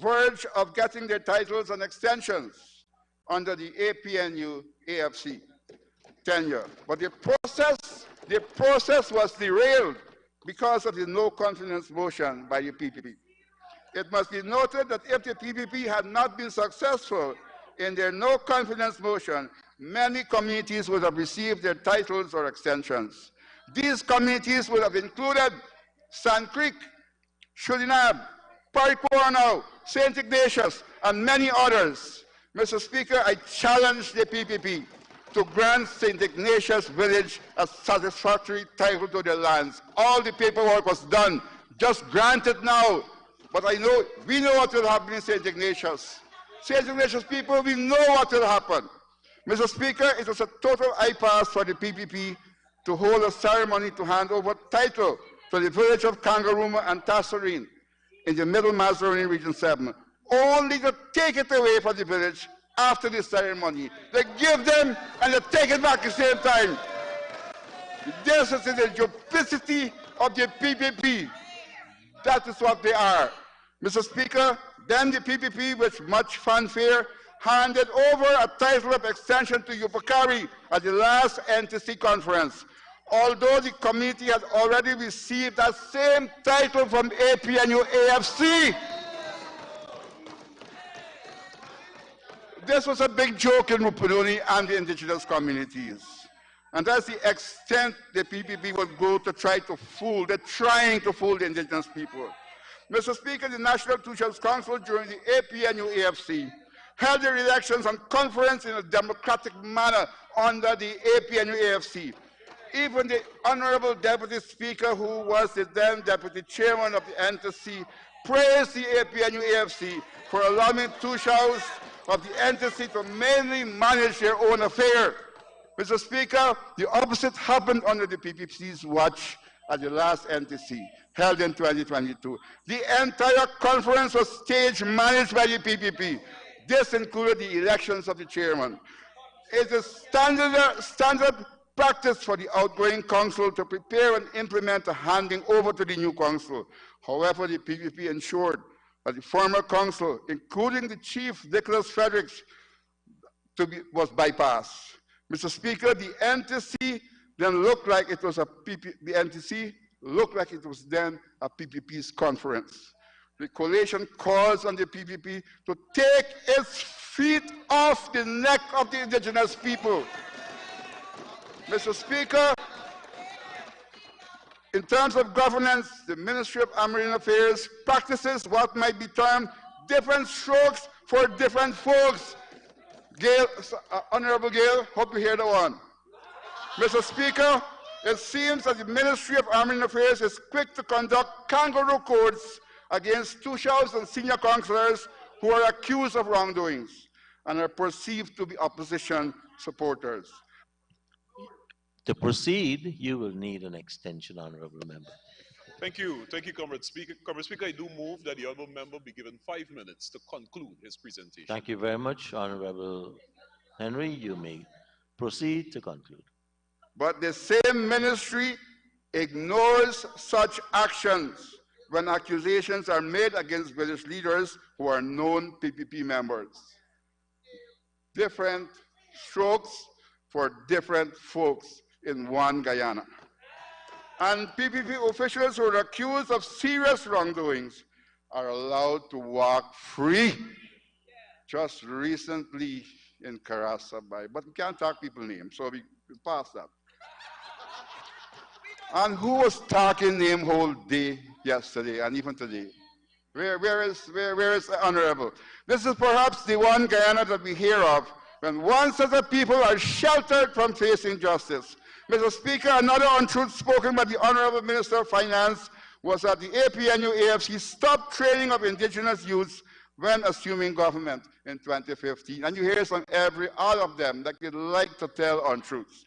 verge of getting their titles and extensions under the APNU-AFC tenure. But the process was derailed because of the no confidence motion by the PPP. It must be noted that if the PPP had not been successful in their no confidence motion, many communities would have received their titles or extensions. These communities would have included Sand Creek, Shulinab, Pariporno, St. Ignatius, and many others. Mr. Speaker, I challenge the PPP to grant St. Ignatius Village a satisfactory title to their lands. All the paperwork was done. Just grant it now. But we know what will happen in St. Ignatius. St. Ignatius people, we know what will happen. Mr. Speaker, it was a total impasse for the PPP to hold a ceremony to hand over title to the village of Kangaruma and Tasserine in the Middle Mazarine Region 7, only to take it away from the village after the ceremony. They give them and they take it back at the same time. This is the duplicity of the PPP. That is what they are. Mr. Speaker, then the PPP, with much fanfare, handed over a title of extension to Yupukari at the last NTC conference, although the community had already received that same title from APNU-AFC. This was a big joke in Rupununi and the indigenous communities. And that's the extent the PPP would go to try to fool, they're trying to fool the indigenous people. Mr. Speaker, the National Two Shelves Council during the APNU-AFC held their elections and conference in a democratic manner under the APNU-AFC. Even the Honorable Deputy Speaker, who was the then Deputy Chairman of the NTC, praised the APNU-AFC for allowing two shelves of the NTC to mainly manage their own affair. Mr. Speaker, the opposite happened under the PPC's watch at the last NTC, held in 2022. The entire conference was stage managed by the PPP. This included the elections of the chairman. It is standard practice for the outgoing council to prepare and implement a handing over to the new council. However, the PPP ensured that the former council, including the chief, Nicholas Fredericks, was bypassed. Mr. Speaker, the NTC then looked like it was a PPP's conference. The coalition calls on the PPP to take its feet off the neck of the indigenous people. Mr. Speaker, in terms of governance, the Ministry of Marine Affairs practices what might be termed different strokes for different folks. Gail, Honorable Gail, hope you hear that one. Mr. Speaker, it seems that the Ministry of Marine Affairs is quick to conduct kangaroo courts against two shelves and senior councillors who are accused of wrongdoings and are perceived to be opposition supporters.
To proceed, you will need an extension, Honorable Member.
Thank you, Comrade Speaker. Comrade Speaker, I do move that the Honorable Member be given 5 minutes to conclude his presentation.
Thank you very much, Honorable Henry. You may proceed to conclude.
But the same ministry ignores such actions when accusations are made against village leaders who are known PPP members. Different strokes for different folks in one Guyana. And PPP officials who are accused of serious wrongdoings are allowed to walk free. Just recently in Karasabay, but we can't talk people's names, so we pass that. And who was talking name whole day yesterday and even today? Where is the honorable? This is perhaps the one Guyana that we hear of when one set of people are sheltered from facing justice. Mr. Speaker, another untruth spoken by the Honorable Minister of Finance was that the APNU-AFC stopped training of indigenous youths when assuming government in 2015. And you hear from all of them that they'd like to tell untruths.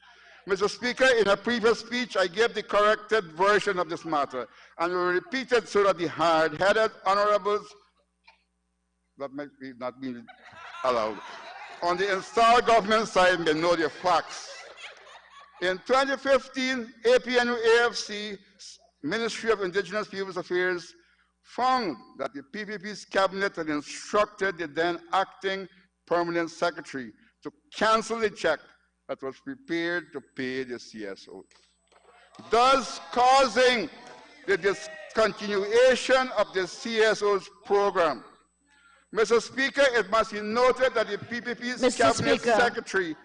Mr. Speaker, in a previous speech, I gave the corrected version of this matter, and we repeated so that the hard-headed honorables, that might not be allowed, on the installed government side may know the facts. In 2015, APNU-AFC Ministry of Indigenous Peoples Affairs found that the PPP's cabinet had instructed the then acting permanent secretary to cancel the check that was prepared to pay the CSO, thus causing the discontinuation of the CSO's program. Mr. Speaker, it must be noted that the PPP's cabinet secretary...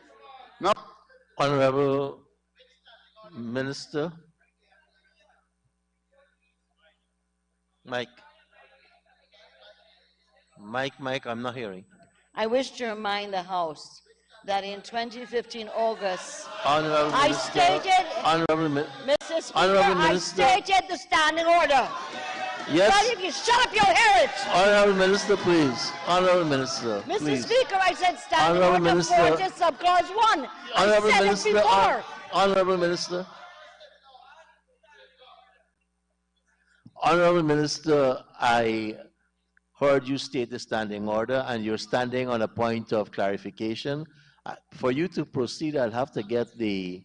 Now,
Honorable Minister. Mike, I'm not hearing.
I wish to remind the House that in 2015 August,
Honorable
I
Minister,
stated,
Mr.
Speaker, I stated the standing order.
Yes.
Well, if you shut up, you'll hear it.
Honorable Minister, please. Honorable Minister,
Mr.
please.
Speaker, I said standing
Honorable
order
Minister,
40 subclause 1.
Honorable
I said
Minister,
it before.
Honorable Minister. Honorable Minister, I heard you state the standing order, and you're standing on a point of clarification. For you to proceed, I'll have to get the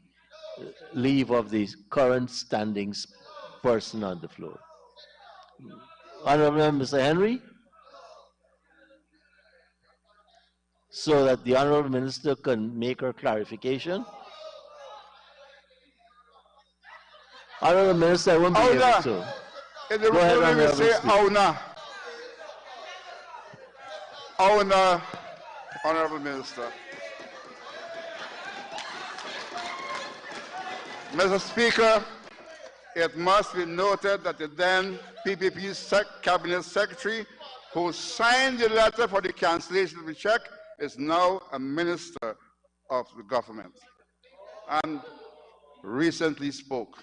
leave of the current standing person on the floor. Honorable Mr. Henry, so that the Honorable Minister can make her clarification. Honorable Minister, I won't be able to.
In the
Go ahead,
recording we say
Honorable
Auna, Honorable Minister. Mr. Speaker, it must be noted that the then PPP Cabinet Secretary who signed the letter for the cancellation of the check is now a minister of the government and recently spoke.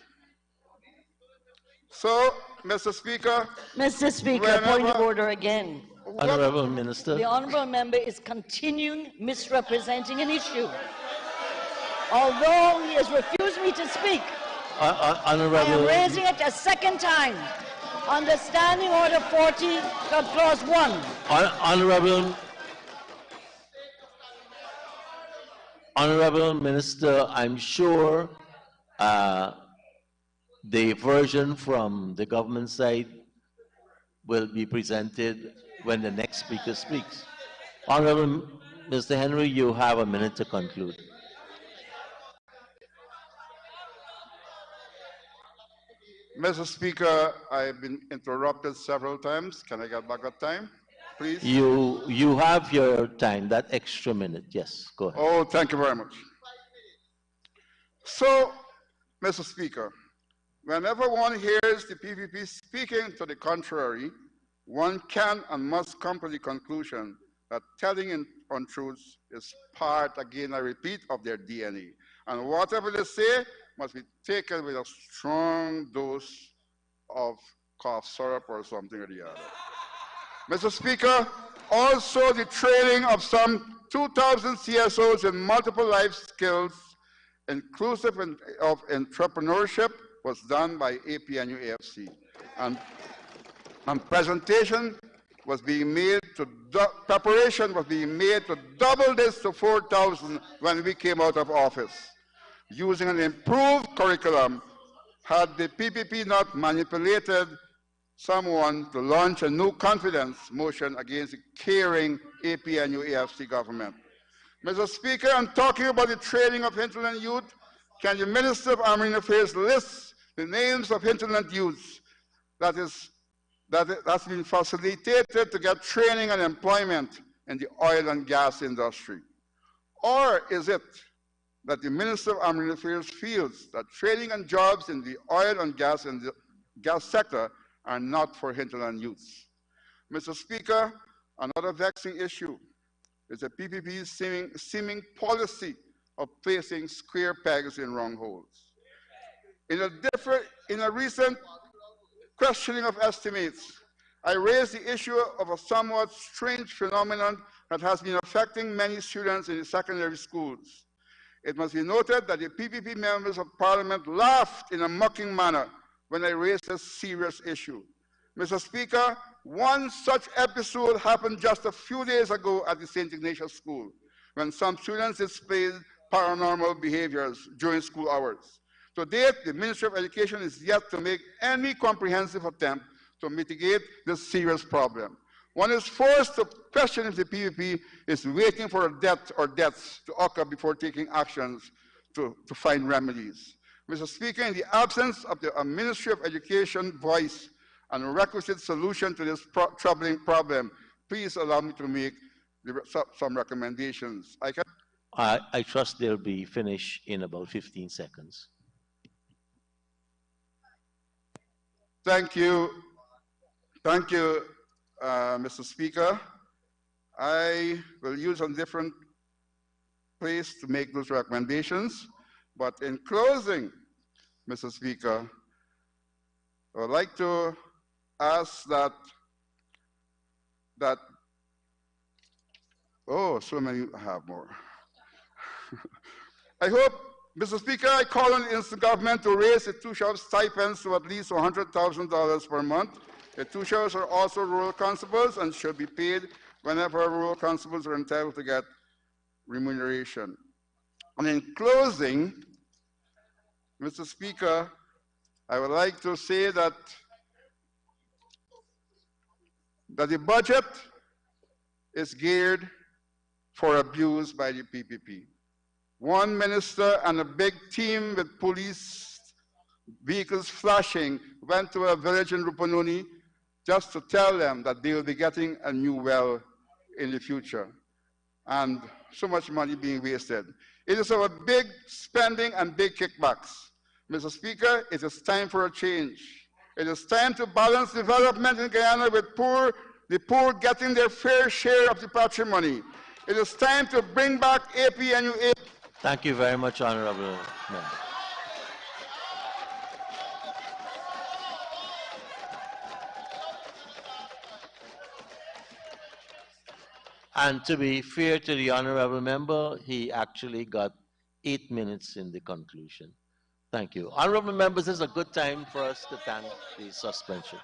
So, Mr. Speaker.
Mr. Speaker, point of order again.
Honorable Minister.
The honourable member is continuing misrepresenting an issue. Although he has refused me to speak,
Honorable.
I am raising it a second time. Under Standing Order 40, Clause 1.
Honorable Minister, I'm sure the version from the government side will be presented when the next speaker speaks. Honorable Mr. Henry, you have a minute to conclude.
Mr. Speaker, I've been interrupted several times. Can I get back that time, please?
You have your time, that extra minute. Yes, go ahead.
Oh, thank you very much. So, Mr. Speaker, whenever one hears the PPP speaking to the contrary, one can and must come to the conclusion that telling untruths is part, again I repeat, of their DNA. And whatever they say must be taken with a strong dose of cough syrup or something or the other. Mr. Speaker, also the training of some 2,000 CSOs in multiple life skills, inclusive of entrepreneurship, was done by APNU-AFC. And presentation was being made to, preparation was being made to double this to 4,000 when we came out of office. Using an improved curriculum, had the PPP not manipulated someone to launch a new confidence motion against the caring APNU-AFC government. Mr. Speaker, I'm talking about the training of hinterland youth. Can the Minister of Army Affairs list the names of hinterland youths that's been facilitated to get training and employment in the oil and gas industry? Or is it that the Minister of Armed Affairs feels that training and jobs in the oil and gas sector are not for hinterland youths. Mr. Speaker, another vexing issue is the PPP's seeming policy of placing square pegs in round holes. In a recent questioning of estimates, I raised the issue of a somewhat strange phenomenon that has been affecting many students in the secondary schools. It must be noted that the PPP members of Parliament laughed in a mocking manner when I raised this serious issue. Mr. Speaker, one such episode happened just a few days ago at the St. Ignatius School, when some students displayed paranormal behaviors during school hours. To date, the Ministry of Education is yet to make any comprehensive attempt to mitigate this serious problem. One is forced to question if the PPP is waiting for a death or deaths to occur before taking actions to find remedies. Mr. Speaker, in the absence of the Ministry of Education voice and a requisite solution to this troubling problem, please allow me to make some recommendations.
I trust they'll be finished in about 15 seconds.
Thank you. Thank you, Mr. Speaker. I will use a different place to make those recommendations. But in closing, Mr. Speaker, I would like to ask that, oh, so many have more. I hope, Mr. Speaker, I call on the government to raise the two-sheriff stipends to at least $100,000 per month. The two sheriffs are also rural constables and should be paid whenever rural constables are entitled to get remuneration. And in closing, Mr. Speaker, I would like to say that the budget is geared for abuse by the PPP. One minister and a big team with police vehicles flashing went to a village in Rupununi just to tell them that they will be getting a new well in the future, and so much money being wasted. It is about big spending and big kickbacks. Mr. Speaker, it is time for a change. It is time to balance development in Guyana with the poor getting their fair share of the patrimony. It is time to bring back APNUA.
Thank you very much, Honorable Member. And to be fair to the Honorable Member, he actually got 8 minutes in the conclusion. Thank you. Honorable Members, this is a good time for us to thank the suspension.